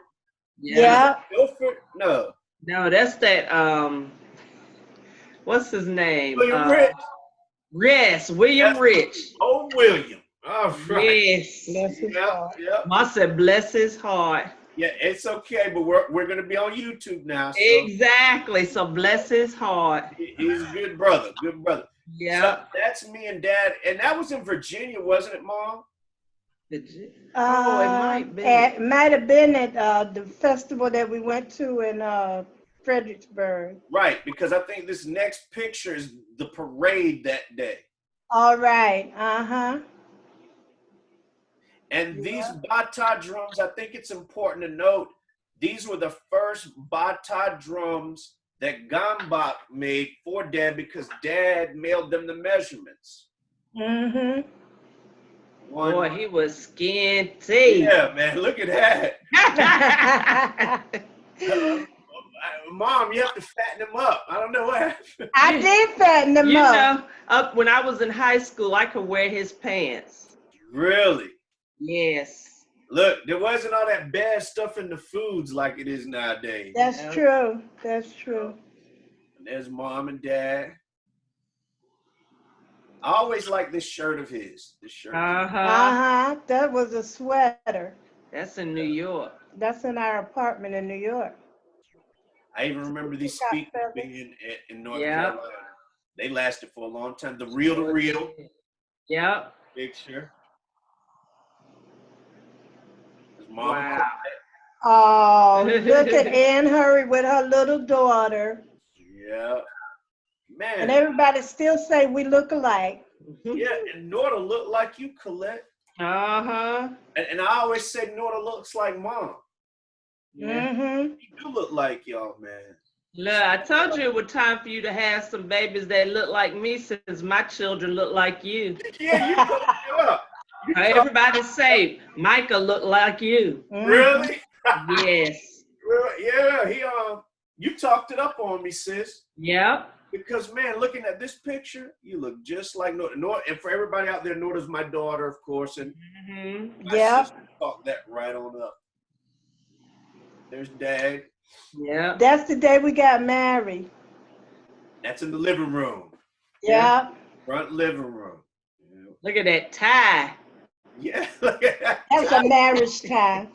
B: Yeah.
A: Guilford? No.
C: No, that's that. What's his name?
A: William Rich.
C: Yes, William Rich.
A: Oh, William. All right.
C: Yes.
B: Bless his
A: Yeah.
B: heart.
A: Yeah.
C: I said, bless his heart.
A: Yeah. It's okay, but we're gonna be on YouTube now. So
C: Exactly. So bless his heart.
A: he's a good brother. Good brother.
C: Yeah.
A: So that's me and Dad, and that was in Virginia, wasn't it, Mom?
C: Oh, it might be.
B: It might have been at the festival that we went to in Fredericksburg.
A: Right, because I think this next picture is the parade that day.
B: All right. Uh-huh.
A: And these bata drums, I think it's important to note, these were the first bata drums that Gambak made for Dad because Dad mailed them the measurements.
B: Mm-hmm.
C: Boy, he was skinty.
A: Yeah, man, look at that. Mom, you have to fatten him up. I don't know what happened.
B: I did fatten them
C: You
B: up.
C: know, up when I was in high school, I could wear his pants.
A: Really?
C: Yes.
A: Look, there wasn't all that bad stuff in the foods like it is nowadays.
B: That's true. That's true.
A: And there's Mom and Dad. I always like this shirt of his. This shirt.
B: Uh-huh. That was a sweater.
C: That's in New York.
B: That's in our apartment in New York.
A: I even remember these speakers being in North
C: Yeah.
A: Carolina. They lasted for a long time. The reel to reel
C: Yep.
A: picture. There's Mom.
C: Wow.
B: Oh, look at Ann Hurry with her little daughter.
A: Yeah. Man.
B: And everybody still say we look alike.
A: Yeah, and Norda looked like you, Colette.
C: Uh-huh.
A: And I always say Norda looks like Mom.
B: Mm-hmm.
A: You do look like y'all, man.
C: Look, I told you it was time for you to have some babies that look like me since my children look like you.
A: Yeah, you told me up.
C: Everybody say, Micah look like you.
A: Really?
C: Yes.
A: Yeah, you talked it up on me, sis.
C: Yep.
A: Because, man, looking at this picture, you look just like Norda. And for everybody out there, Norda's my daughter, of course. And my sister talked that right on up. There's Dad.
C: Yeah.
B: That's the day we got married.
A: That's in the living room.
B: Yeah.
A: Front living room.
C: Look at that tie.
A: Yeah, look at that.
B: That's a marriage tie.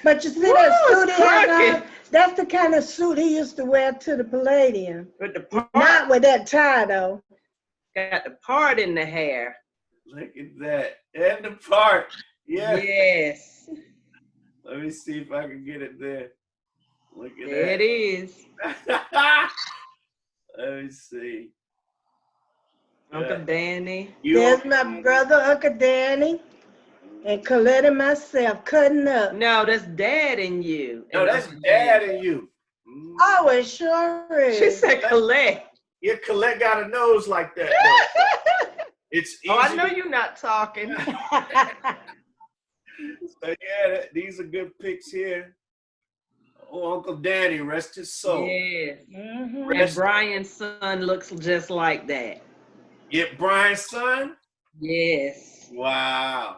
B: But you see that suit he had on? That's the kind of suit he used to wear to the Palladium.
C: With the part,
B: Not with that tie, though.
C: got the part in the hair.
A: Look at that. And the part. Yeah.
C: Yes.
A: Let me see if I can get it there. Look at
C: There it is.
A: that. Let me see.
C: Uncle Danny.
B: There's my brother, Uncle Danny, and Colette and myself cutting up.
C: No, that's Dad and you.
A: No, that's Dad and you.
B: Oh, it sure is.
C: She said Colette.
A: Yeah, Colette got a nose like that. though. It's easy.
C: Oh, I know you're not talking.
A: So yeah, these are good pics here. Oh, Uncle Danny, rest his soul.
C: Yes.
B: Mm-hmm.
C: And Brian's son looks just like that.
A: Yeah, Brian's son?
C: Yes.
A: Wow.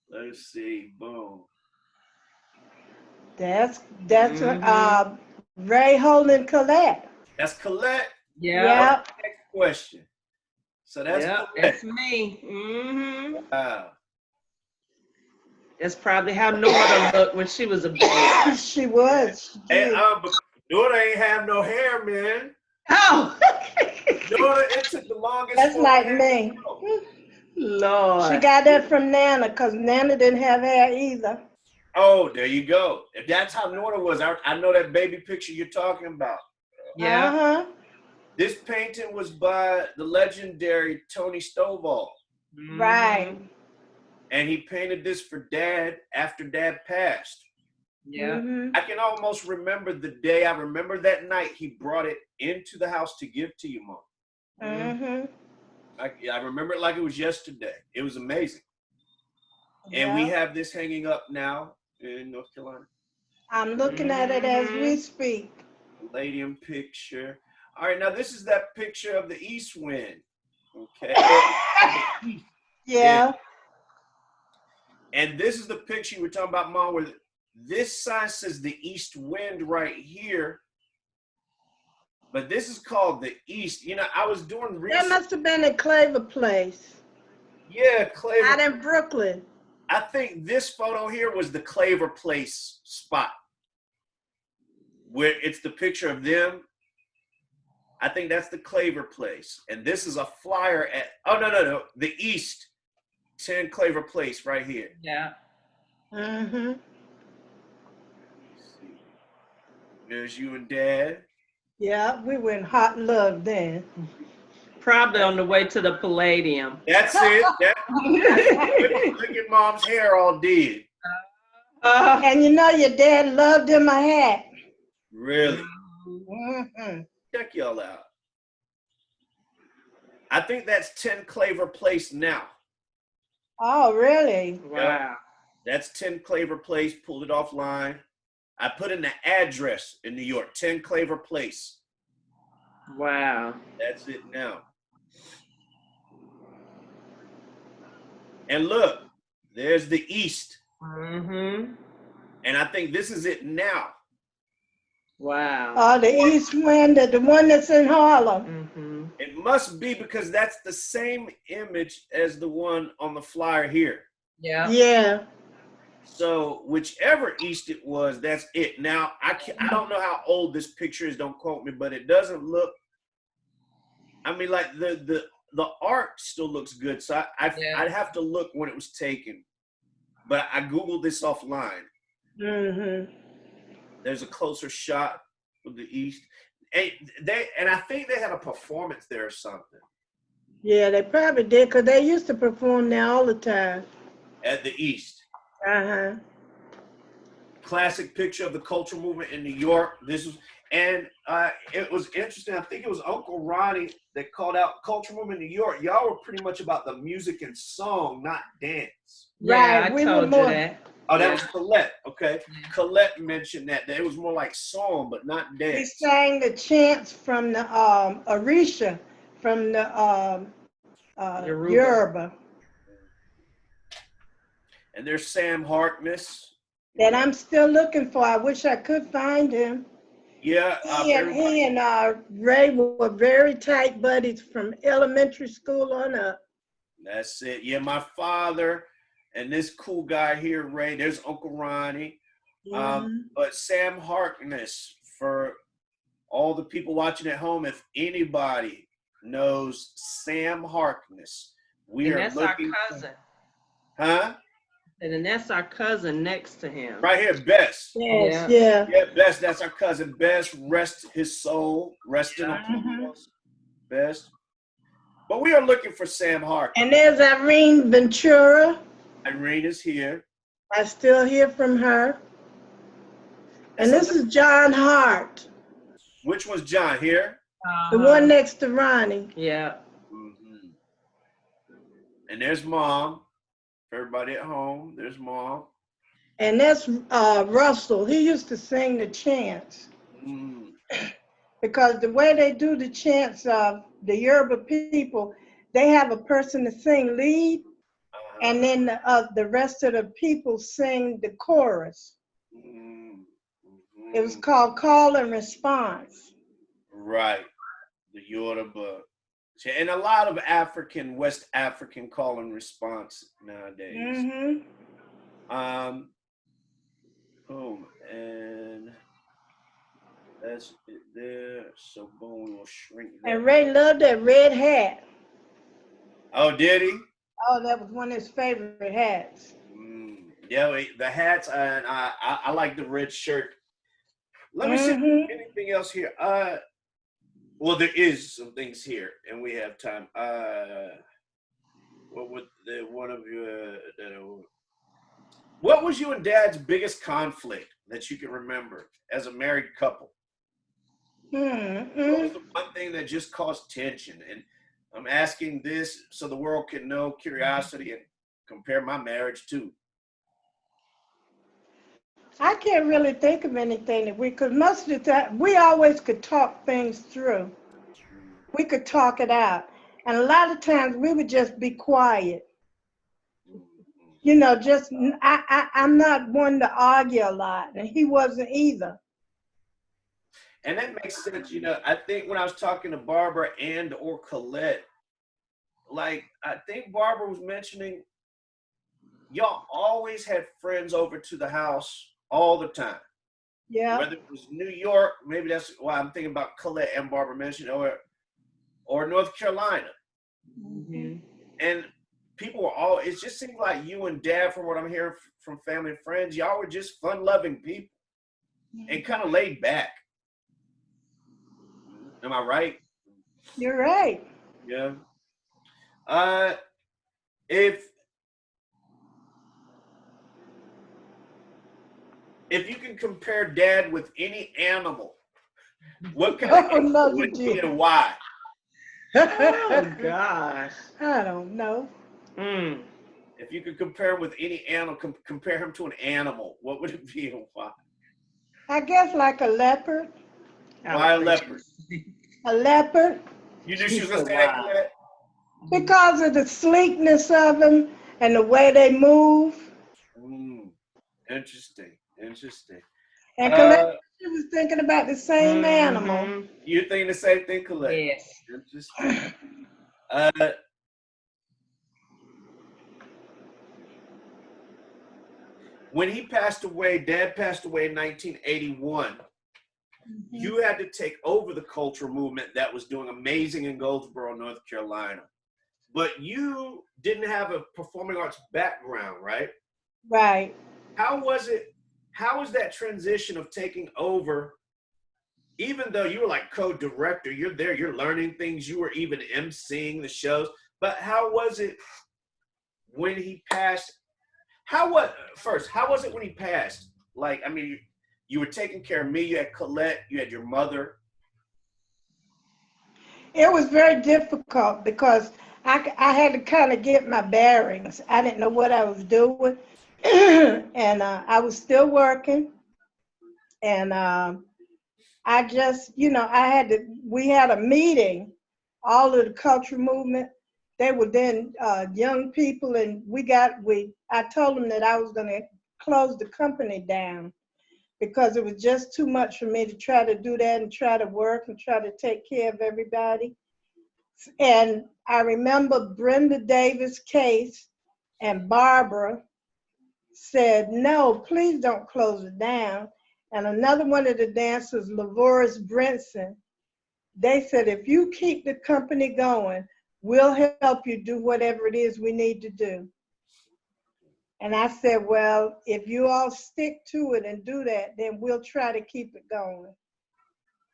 A: Let's see. Boom.
B: That's Ray holding Colette.
A: That's Colette.
C: Yeah.
A: Next question. So that's Colette.
C: That's me. Mm-hmm.
A: Wow.
C: That's probably how Norda looked when she was a baby.
B: She was.
A: Hey, but Norda ain't have no hair, man.
C: Oh.
A: Norda, it took the longest.
B: That's like me.
C: Lord.
B: She got that from Nana, because Nana didn't have hair either.
A: Oh, there you go. If that's how Norda was, I know that baby picture you're talking about.
C: Yeah.
B: Uh-huh.
A: This painting was by the legendary Tony Stovall.
C: Mm-hmm.
B: Right.
A: And he painted this for Dad after Dad passed.
C: Yeah.
B: Mm-hmm.
A: I can almost remember the day. I remember that night he brought it into the house to give to you, Mom.
B: Mm-hmm.
A: I remember it like it was yesterday. It was amazing. And we have this hanging up now in North Carolina.
B: I'm looking at it as we speak.
A: Palladium picture. All right, now this is that picture of the east wind. Okay.
B: Yeah.
A: And this is the picture you were talking about, Mom, where this sign says the east wind right here. But this is called the east. You know, I was doing research.
B: That must have been at Claver Place.
A: Yeah, Claver.
B: Out in Brooklyn.
A: I think this photo here was the Claver Place spot. Where it's the picture of them. I think that's the Claver Place. And this is a flyer at, oh, no. The east, 10 Claver Place right here.
C: Yeah.
B: Mm-hmm.
A: There's you and Dad.
B: Yeah, we were in hot love then.
C: Probably on the way to the Palladium.
A: That's it. Look at mom's hair all dead.
B: And you know your dad loved him a hat.
A: Really?
B: Mm-hmm.
A: Check y'all out. I think that's 10 Claver Place now.
B: Oh, really?
C: Wow.
A: That's 10 Claver Place. Pulled it offline. I put in the address in New York, 10 Claver Place.
C: Wow.
A: That's it now. And look, there's the East.
C: Mm-hmm.
A: And I think this is it now.
C: Wow.
B: Oh, the East Wind, the one that's in Harlem.
C: Mm-hmm.
A: It must be because that's the same image as the one on the flyer here.
C: Yeah.
B: Yeah.
A: So whichever East it was, that's it. Now, I don't know how old this picture is, don't quote me, but it doesn't look, I mean, like the art still looks good. So I'd have to look when it was taken. But I Googled this offline.
B: Mm-hmm.
A: There's a closer shot of the East. And I think they had a performance there or something.
B: Yeah, they probably did, because they used to perform there all the time.
A: At the East.
B: Uh-huh.
A: Classic picture of the cultural movement in New York. This was, and it was interesting. I think it was Uncle Ronnie that called out cultural movement in New York. Y'all were pretty much about the music and song, not dance.
C: Yeah,
B: Right,
C: I
B: we were
C: told you
B: more-
C: that.
A: Oh, that
C: Yeah.
A: was Colette. Okay,
C: Yeah.
A: Colette mentioned that it was more like song, but not
B: We
A: dance.
B: sang the chants from the Orisha, from the Yoruba,
A: And there's Sam Harkness.
B: that I'm still looking for. I wish I could find him.
A: Yeah,
B: He and Ray were very tight buddies from elementary school on up.
A: that's it. Yeah, my father and this cool guy here, Ray. There's Uncle Ronnie.
B: Mhm.
A: But Sam Harkness, for all the people watching at home, if anybody knows Sam Harkness, we
C: And
A: are
C: that's our
A: looking.
C: cousin.
A: Huh?
C: And then that's our cousin next to him.
A: Right here, Bess.
B: Yes, yeah.
A: Yeah, Bess, that's our cousin. Bess, rest his soul, rest in a
B: Mhm.
A: Bess. But we are looking for Sam Harkness.
B: And there's Irene Ventura.
A: Irene is here.
B: I still hear from her. And this is John Hart,
A: Which was John here?
B: the one next to Ronnie.
C: Yeah.
A: Mm-hmm. And there's Mom. For everybody at home, there's Mom.
B: And that's Russell. He used to sing the chants.
A: Mm.
B: Because the way they do the chants of the Yoruba people, they have a person to sing lead, and then the rest of the people sing the chorus. It was called call and response.
A: Right, the Yoruba. And a lot of West African call and response nowadays.
B: Mm-hmm.
A: Boom, and that's it there. So boom, we will shrink that.
B: And Ray loved that red hat.
A: Oh, did he?
B: Oh, that was one of his favorite hats.
A: Yeah, the hats, and I like the red shirt. Let me see if there's anything else here. Well, there is some things here, and we have time. What would one of you? What was you and Dad's biggest conflict that you can remember as a married couple? What was the one thing that just caused tension? And I'm asking this so the world can know, curiosity, and compare my marriage too.
B: I can't really think of anything that because most of the time, we always could talk things through. We could talk it out. And a lot of times we would just be quiet. You know, I'm not one to argue a lot, and he wasn't either.
A: And that makes sense. You know, I think when I was talking to Barbara or Colette, like, I think Barbara was mentioning, y'all always had friends over to the house all the time.
B: Yeah.
A: Whether it was New York, maybe that's why I'm thinking about Colette and Barbara mentioned, or North Carolina.
C: Mm-hmm.
A: And people were it just seemed like you and Dad, from what I'm hearing from family and friends, y'all were just fun-loving people and kind of laid back. Am I right?
B: You're right.
A: Yeah. Uh, if you can compare Dad with any animal, what kind of
B: Oh, no,
A: animal
B: you
A: would it be
B: did.
A: and why?
C: Oh gosh.
B: I don't know.
C: Mm.
A: If you could compare him with any animal, compare him to an animal, what would it be and why?
B: I guess like a leopard.
A: Why a leopard?
B: A leopard.
A: You knew she
C: She
A: was gonna
C: said,
A: say that,
C: wow.
A: Colette?
B: Because of the sleekness of them and the way they move.
A: Interesting. Interesting.
B: And
A: Uh,
B: Colette, she was thinking about the same animal.
C: Mhm.
A: you thinking the same thing, Colette?
C: Yes.
A: Interesting. Uh, when he passed away, Dad passed away in 1981. You had to take over the culture movement that was doing amazing in Goldsboro, North Carolina. But you didn't have a performing arts background, right?
B: Right.
A: How was it? How was that transition of taking over? Even though you were like co-director, you're there, you're learning things, you were even emceeing the shows. But how was it when he passed? How was it when he passed? Like, I mean, you were taking care of me, you had Colette, you had your mother.
B: It was very difficult because I had to kind of get my bearings. I didn't know what I was doing. And I was still working. And I just, we had a meeting, all of the culture movement. They were then young people, and I told them that I was going to close the company down because it was just too much for me to try to do that and try to work and try to take care of everybody. And I remember Brenda Davis Case and Barbara said, no, please don't close it down. And another one of the dancers, Lavoris Brinson, they said, if you keep the company going, we'll help you do whatever it is we need to do. And I said, well, if you all stick to it and do that, then we'll try to keep it going.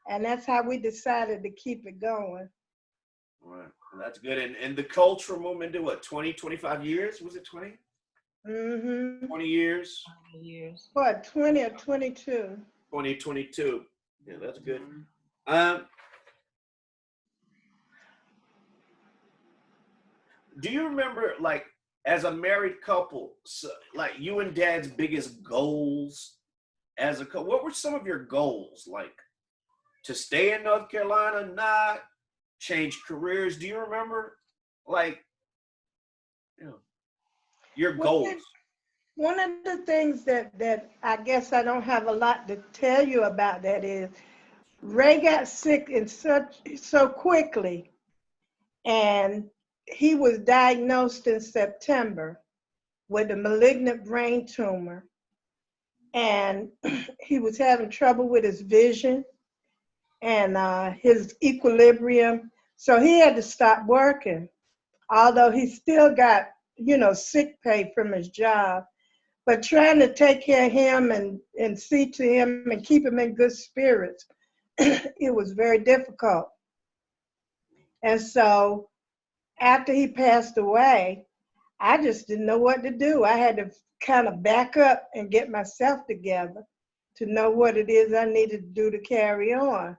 B: And that's how we decided to keep it going.
A: All right, well, that's good. And the cultural movement did what, 20, 25 years? Was it 20?
B: Mm-hmm.
A: 20 years?
C: Years.
B: What, 20 or 22?
A: 2022. Yeah, that's good. Do you remember, like, as a married couple, so, like you and Dad's biggest goals as a couple? What were some of your goals? Like to stay in North Carolina, not change careers? Do you remember, like, you know, your goals?
B: One of the things that I guess I don't have a lot to tell you about that is Ray got sick so quickly, and he was diagnosed in September with a malignant brain tumor, and he was having trouble with his vision and his equilibrium. So he had to stop working, although he still got, sick pay from his job. But trying to take care of him and see to him and keep him in good spirits, it was very difficult. And so after he passed away, I just didn't know what to do. I had to kind of back up and get myself together to know what it is I needed to do to carry on.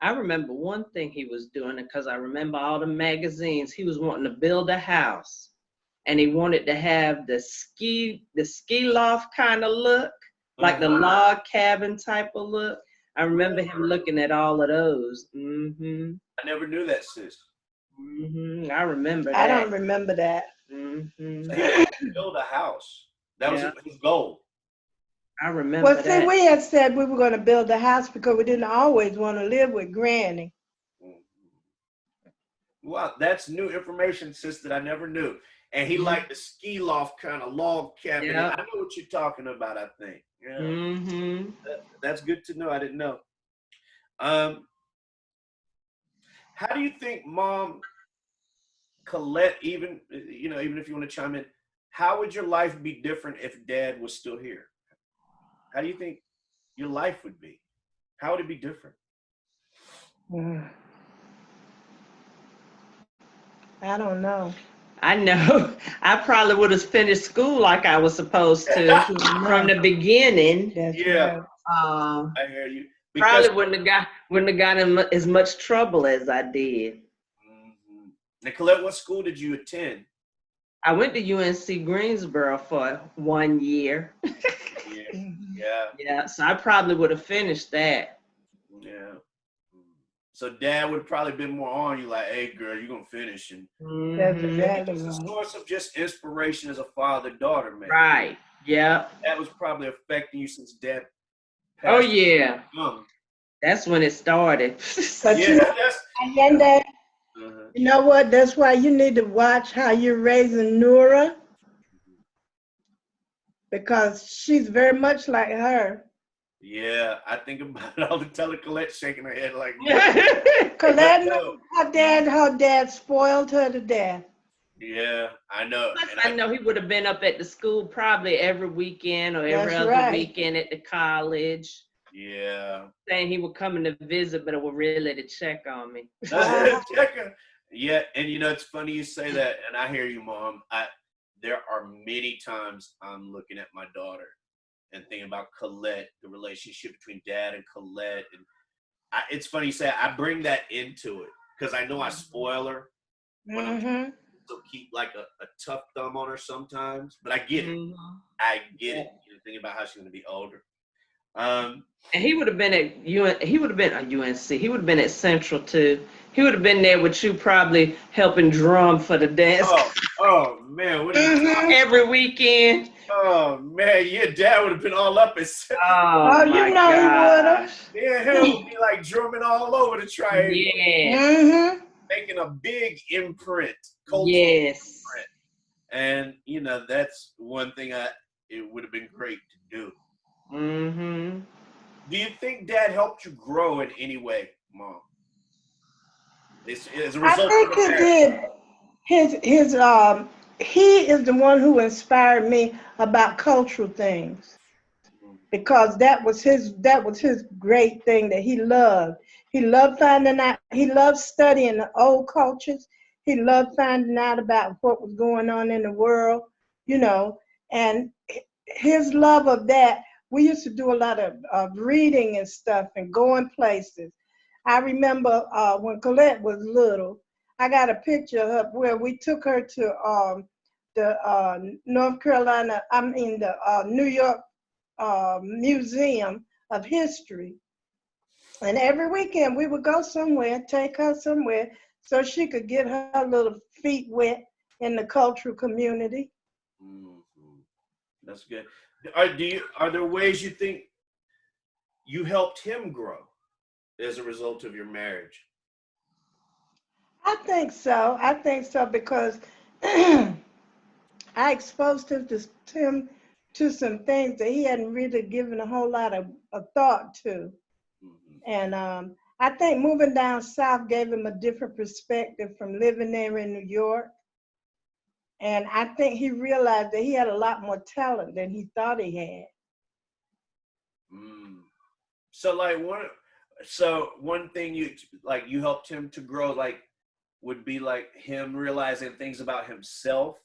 C: I remember one thing he was doing because I remember all the magazines. He was wanting to build a house, and he wanted to have the ski loft kind of look, like the log cabin type of look. I remember him looking at all of those. Mm-hmm.
A: I never knew that, sis.
C: Mm-hmm. I remember
B: I
C: that.
B: don't remember that.
C: Mm-hmm.
A: So he wanted to build a house. That was his goal.
C: I remember
B: Well, see,
C: that.
B: we had said we were going to build a house because we didn't always want to live with Granny.
A: Wow, that's new information, sis, that I never knew. And he liked the ski loft kind of log cabin.
C: Yeah.
A: I know what you're talking about, I think. Yeah.
C: Mm-hmm.
A: That's good to know. I didn't know. How do you think Mom, Colette, even if you want to chime in, how would your life be different if Dad was still here? How do you think your life would be? How would it be different?
B: I don't know.
C: I know. I probably would have finished school like I was supposed to from the beginning.
B: That's
A: Yeah,
B: right.
C: Um,
A: I hear you. Because
C: Probably wouldn't have got in as much trouble as I did.
A: Mhm. Nicolette, what school did you attend?
C: I went to UNC Greensboro for 1 year.
A: Yeah,
B: Mhm.
A: yeah,
C: Yeah, so I probably would have finished that.
A: yeah. So dad would have probably been more on you, like, "Hey, girl, you're gonna finish." And
B: That's
C: Hmm.
A: he
B: exactly
A: was a
B: right.
A: source of just inspiration as a father-daughter, man.
C: Right. Yep.
A: That was probably affecting you since dad
C: Oh
A: passed
C: yeah.
A: young.
C: That's when it started.
B: But
A: Yeah,
B: you know,
A: that's.
B: Yende,
A: Uh-huh.
B: you know what? That's why you need to watch how you're raising Nura, because she's very much like her.
A: Yeah, I think about it all the time. Colette shaking her head like, no,
B: Colette,
A: no.
B: her dad spoiled her to death.
A: Yeah, I know.
C: Plus,
A: And
C: I know he would have been up at the school probably every weekend or every
B: That's
C: other
B: right.
C: weekend at the college,
A: yeah.
C: saying he would come in to visit, but it was really to check on me.
A: Checker. Yeah, and it's funny you say that, and I hear you, Mom. There are many times I'm looking at my daughter and thinking about Colette, the relationship between Dad and Colette, and it's funny you say I bring that into it because I know I spoil her when I'm
B: Mm-hmm.
A: to keep like a tough thumb on her sometimes, but I get it.
C: Mhm.
A: I get it. Thinking about how she's gonna be older. Um,
C: And he would have been at he would have been at UNC. He would have been at Central too. He would have been there with you probably helping drum for the dance
A: oh man, what are you talking?
B: Mm-hmm.
C: every weekend.
A: Oh man, your dad would have been all up his.
C: Oh
B: Oh,
C: my
B: you know he would have.
C: gosh.
A: Yeah, him would be like drumming all over the triangle,
C: Yes.
B: Mm-hmm.
A: making a big imprint, cultural
C: Yes.
A: imprint. And that's one thing it would have been great to do.
C: Mm-hmm.
A: Do you think Dad helped you grow in any way, Mom? As a
B: I
A: result of
B: think
A: the
B: he
A: marriage.
B: did. He is the one who inspired me about cultural things, because that was his great thing that he loved. He loved finding out. He loved studying the old cultures. He loved finding out about what was going on in the world, you know. And his love of that, we used to do a lot of reading and stuff and going places. I remember when Colette was little, I got a picture of her where we took her to the North Carolina, I mean the New York Museum of History. And every weekend we would go somewhere, take her somewhere so she could get her little feet wet in the cultural community.
A: Mhm. That's good. Are there ways you think you helped him grow as a result of your marriage?
B: I think so because I exposed him to some things that he hadn't really given a whole lot of thought to.
A: Mhm.
B: And I think moving down south gave him a different perspective from living there in New York. And I think he realized that he had a lot more talent than he thought he had.
A: Mm. So one thing you helped him to grow would be like him realizing things about himself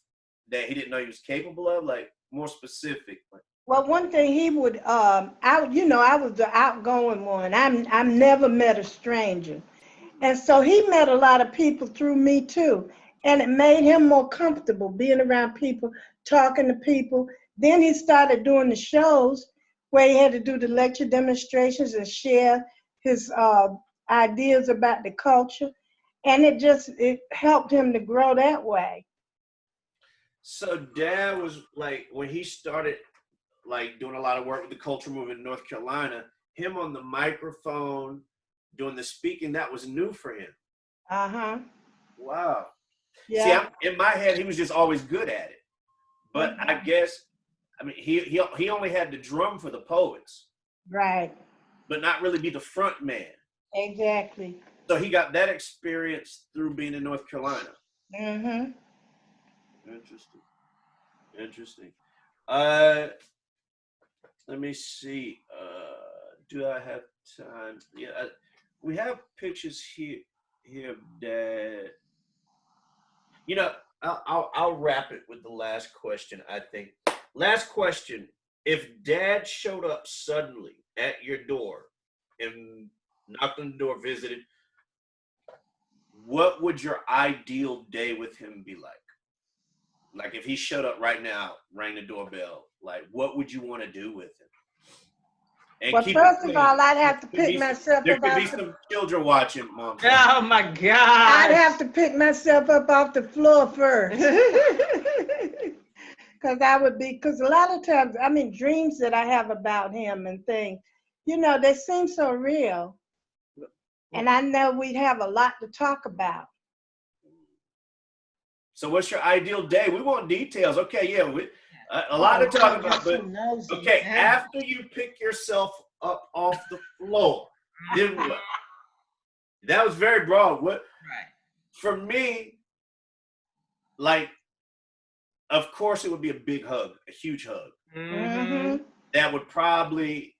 A: that he didn't know he was capable of, like more specific. Like,
B: Well, one thing he would, I was the outgoing one. I'm never met a stranger. And so he met a lot of people through me too. And it made him more comfortable being around people, talking to people. Then he started doing the shows where he had to do the lecture demonstrations and share his ideas about the culture. And it helped him to grow that way.
A: so Dad was like when he started like doing a lot of work with the culture movement in North Carolina, him on the microphone doing the speaking, that was new for him.
B: Uh-huh.
A: Wow. See,
B: Yeah.
A: in my head, he was just always good at it. But I
B: Mhm.
A: guess, I mean, he only had to drum for the poets,
B: Right.
A: but not really be the front man.
B: Exactly.
A: So he got that experience through being in North Carolina.
B: Mm-hmm.
A: Interesting. Interesting. Uh, let me see. Do I have time? Yeah, we have pictures here of Dad. You know, I'll wrap it with the last question. I think last question: if Dad showed up suddenly at your door and knocked on the door, visited, what would your ideal day with him be like? Like if he showed up right now, rang the doorbell, like what would you want to do with him? And
B: Well,
A: keep
B: first
A: it
B: of all,
A: clean.
B: I'd have to
A: There could
B: pick
A: be
B: myself
A: there
B: up
A: could be
B: off the,
A: some children watching, Mom.
C: Oh my
B: I'd
C: God.
B: have to pick myself up off the floor first. Because because a lot of times, I mean, dreams that I have about him and things, you know, they seem so real. And I know we'd have a lot to talk about.
A: So what's your ideal day? We want details. Okay, yeah, a lot to talk about, but okay, after you pick yourself up off the floor, then what? That was very broad. What?
C: Right.
A: For me, like, of course, it would be a big hug, a huge hug.
C: Mm-hmm.
A: That would probably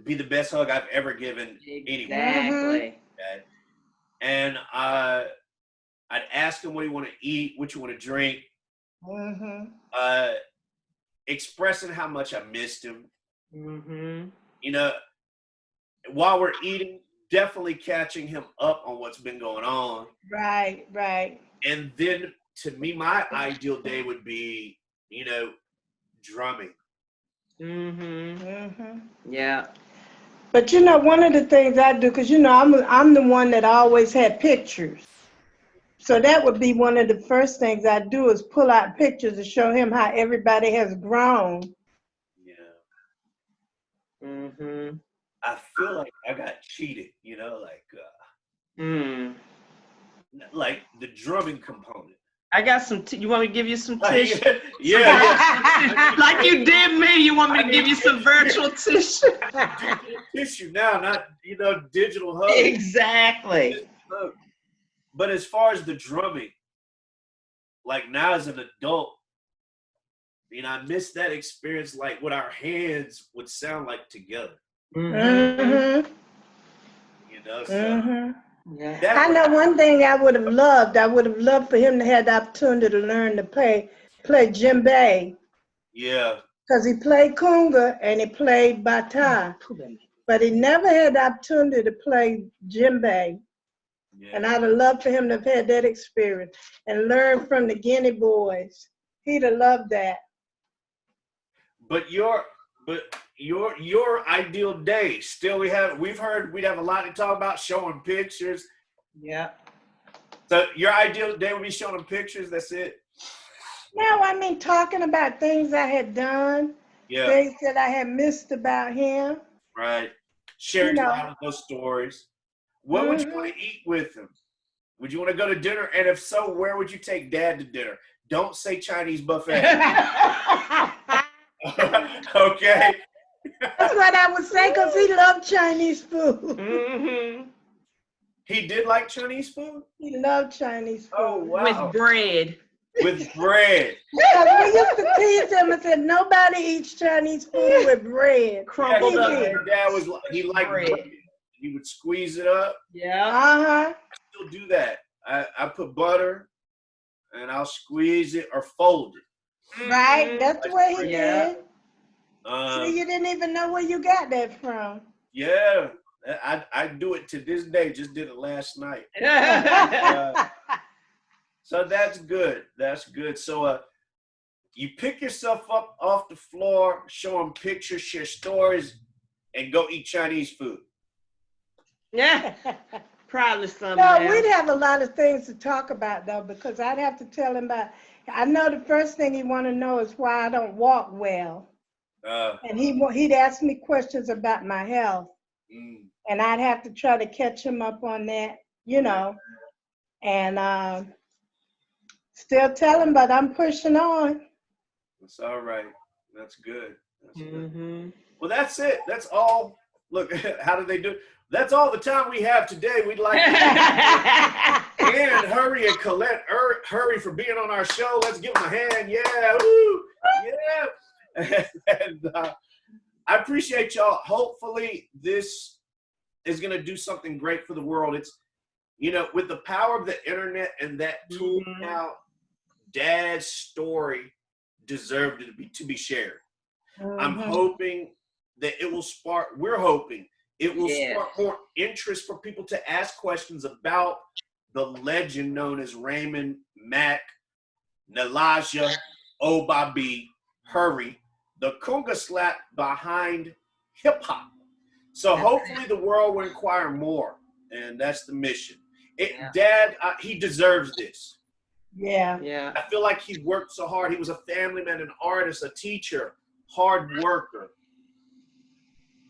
A: be the best hug I've ever given anyone.
C: Exactly.
A: Okay? And I'd ask him what he want to eat, what you want to drink. Expressing how much I missed him.
C: Mm-hmm.
A: You know, while we're eating, definitely catching him up on what's been going on.
B: Right, right.
A: And then to me, my ideal day would be, you know, drumming.
C: Mm-hmm. Yeah.
B: But you know, one of the things I do, because you know, I'm the one that always had pictures. So that would be one of the first things I do is pull out pictures to show him how everybody has grown.
A: Yeah.
C: Mm-hmm.
A: I feel like I got cheated, you know, like the drumming component.
C: I got some. You want me to give you some
A: Like,
C: tissue?
A: yeah.
C: Like you did me. You want me to give you some virtual tissue?
A: Tissue now, not, you know, digital hug.
C: Exactly.
A: But as far as the drumming, like now as an adult, you know, I miss that experience, like what our hands would sound like together.
B: Mm-hmm.
A: You know, so
C: Yeah.
B: I know one thing I would have loved. I would have loved for him to have the opportunity to learn to play djembe.
A: Yeah.
B: Because he played Conga and he played bata, but he never had the opportunity to play djembe.
A: Yeah.
B: And I'd have loved for him to have had that experience and learn from the Guinea boys. He'd have loved that.
A: But your ideal day, still we've heard we'd have a lot to talk about, showing pictures.
C: Yeah.
A: So your ideal day would be showing them pictures, that's it?
B: No, I mean talking about things I had done,
A: Yeah.
B: things that I had missed about him.
A: Right. Sharing
B: You know.
A: a lot of those stories. What would you want to eat with him? Would you want to go to dinner? And if so, where would you take Dad to dinner? Don't say Chinese buffet. Okay.
B: That's what I would say because he loved Chinese food.
C: Mm-hmm.
A: He did like Chinese food?
B: He loved Chinese food.
A: Oh, wow.
C: With bread.
A: With bread.
B: Because we used to tease him and said, nobody eats Chinese food with bread.
C: Crumbled
A: Yeah,
C: up.
A: your dad he liked bread. He would squeeze it up.
C: Yeah.
B: Uh-huh.
A: I still do that. I put butter and I'll squeeze it or fold it.
B: Right, that's the way he did.
A: See,
B: you didn't even know where you got that from.
A: Yeah, I do it to this day. Just did it last night. So that's good. That's good. So you pick yourself up off the floor, show them pictures, share stories, and go eat Chinese food.
C: Yeah. Probably something.
B: No, we'd have a lot of things to talk about though, because I'd have to tell him about. I know the first thing he'd want to know is why I don't walk well, and he'd ask me questions about my health, and I'd have to try to catch him up on that, you know, and still tell him, but I'm pushing on.
A: That's all right. That's good. That's
C: good.
A: Well, that's it. That's all. Look, how do they do it? That's all the time we have today. We'd like to thank Ann Hurrey and Colette Hurrey for being on our show. Let's give them a hand. Yeah. Woo. Yeah. And I appreciate y'all. Hopefully this is going to do something great for the world. You know, with the power of the internet and that tool
C: Mhm.
A: now, Dad's story deserved to be shared. I'm
B: Mhm.
A: hoping that it will spark, we're hoping it will
C: Yes.
A: spark more interest for people to ask questions about the legend known as Raymond, Mac, Nilaja, Obabi, Hurry, the Conga slap behind hip hop. So hopefully the world will inquire more, and that's the mission.
C: Yeah.
A: Dad, he deserves this.
B: Yeah.
C: Yeah.
A: I feel like he worked so hard. He was a family man, an artist, a teacher, hard worker.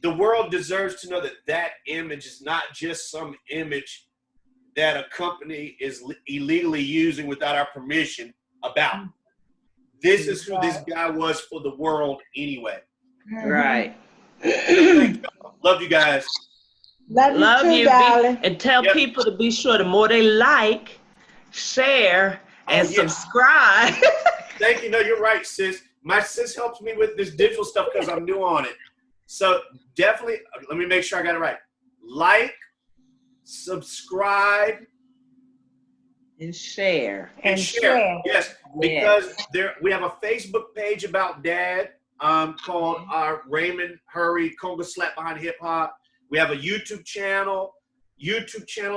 A: The world deserves to know that that image is not just some image that a company is illegally using without our permission about. This is who this guy was for the world anyway.
C: Right.
A: Love you guys.
B: Love you too,
C: you.
B: darling.
C: And tell
A: Yep.
C: people to be sure the more they like, share, and
A: Oh, yes.
C: subscribe.
A: Thank you. No, you're right, sis. My sis helps me with this digital stuff because I'm new on it. So definitely, let me make sure I got it right. Like, subscribe,
C: And share.
A: and share. Yes, because we have a Facebook page about Dad called Raymond Hurry Conga Slap Behind Hip Hop. We have a YouTube channel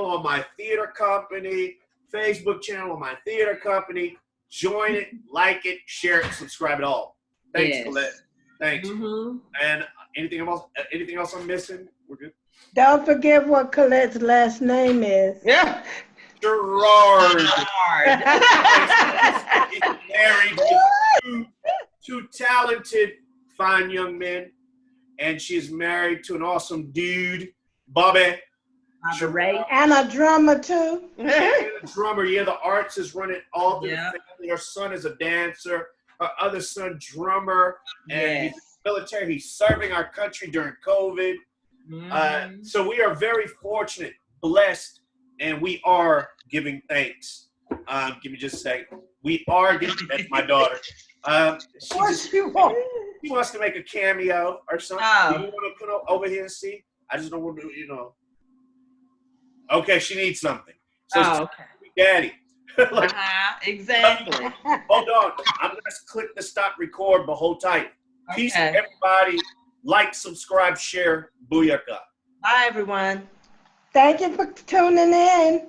A: on my theater company, Facebook channel on my theater company. Join it, like it, share it, subscribe it all. Thanks,
C: Yes.
A: Colette. Thanks.
C: Mm-hmm.
A: And anything else I'm missing? We're good.
B: Don't forget what Colette's last name is.
C: Yeah.
A: Gerard.
C: Hard.
A: He's married with two talented, fine young men, and she's married to an awesome dude, Bobby.
C: Ray.
B: And a drummer too.
A: And a drummer. Yeah, the arts is running all through
C: Yeah.
A: the family. Her son is a dancer. Her other son, drummer, and he's in the military. He's serving our country during COVID. So we are very fortunate, blessed, and we are giving thanks. Give me just a second. We are giving. That's my daughter. She wants to make a cameo or something.
C: Oh.
A: You want to put over here and see? I just don't want to, Okay, she needs something. So
C: Okay.
A: Daddy. Like,
C: Exactly.
A: hold on. I'm going to click the stop record, but hold tight. Peace,
C: Okay.
A: everybody. Like, subscribe, share. Booyaka.
C: Bye, everyone.
B: Thank you for tuning in.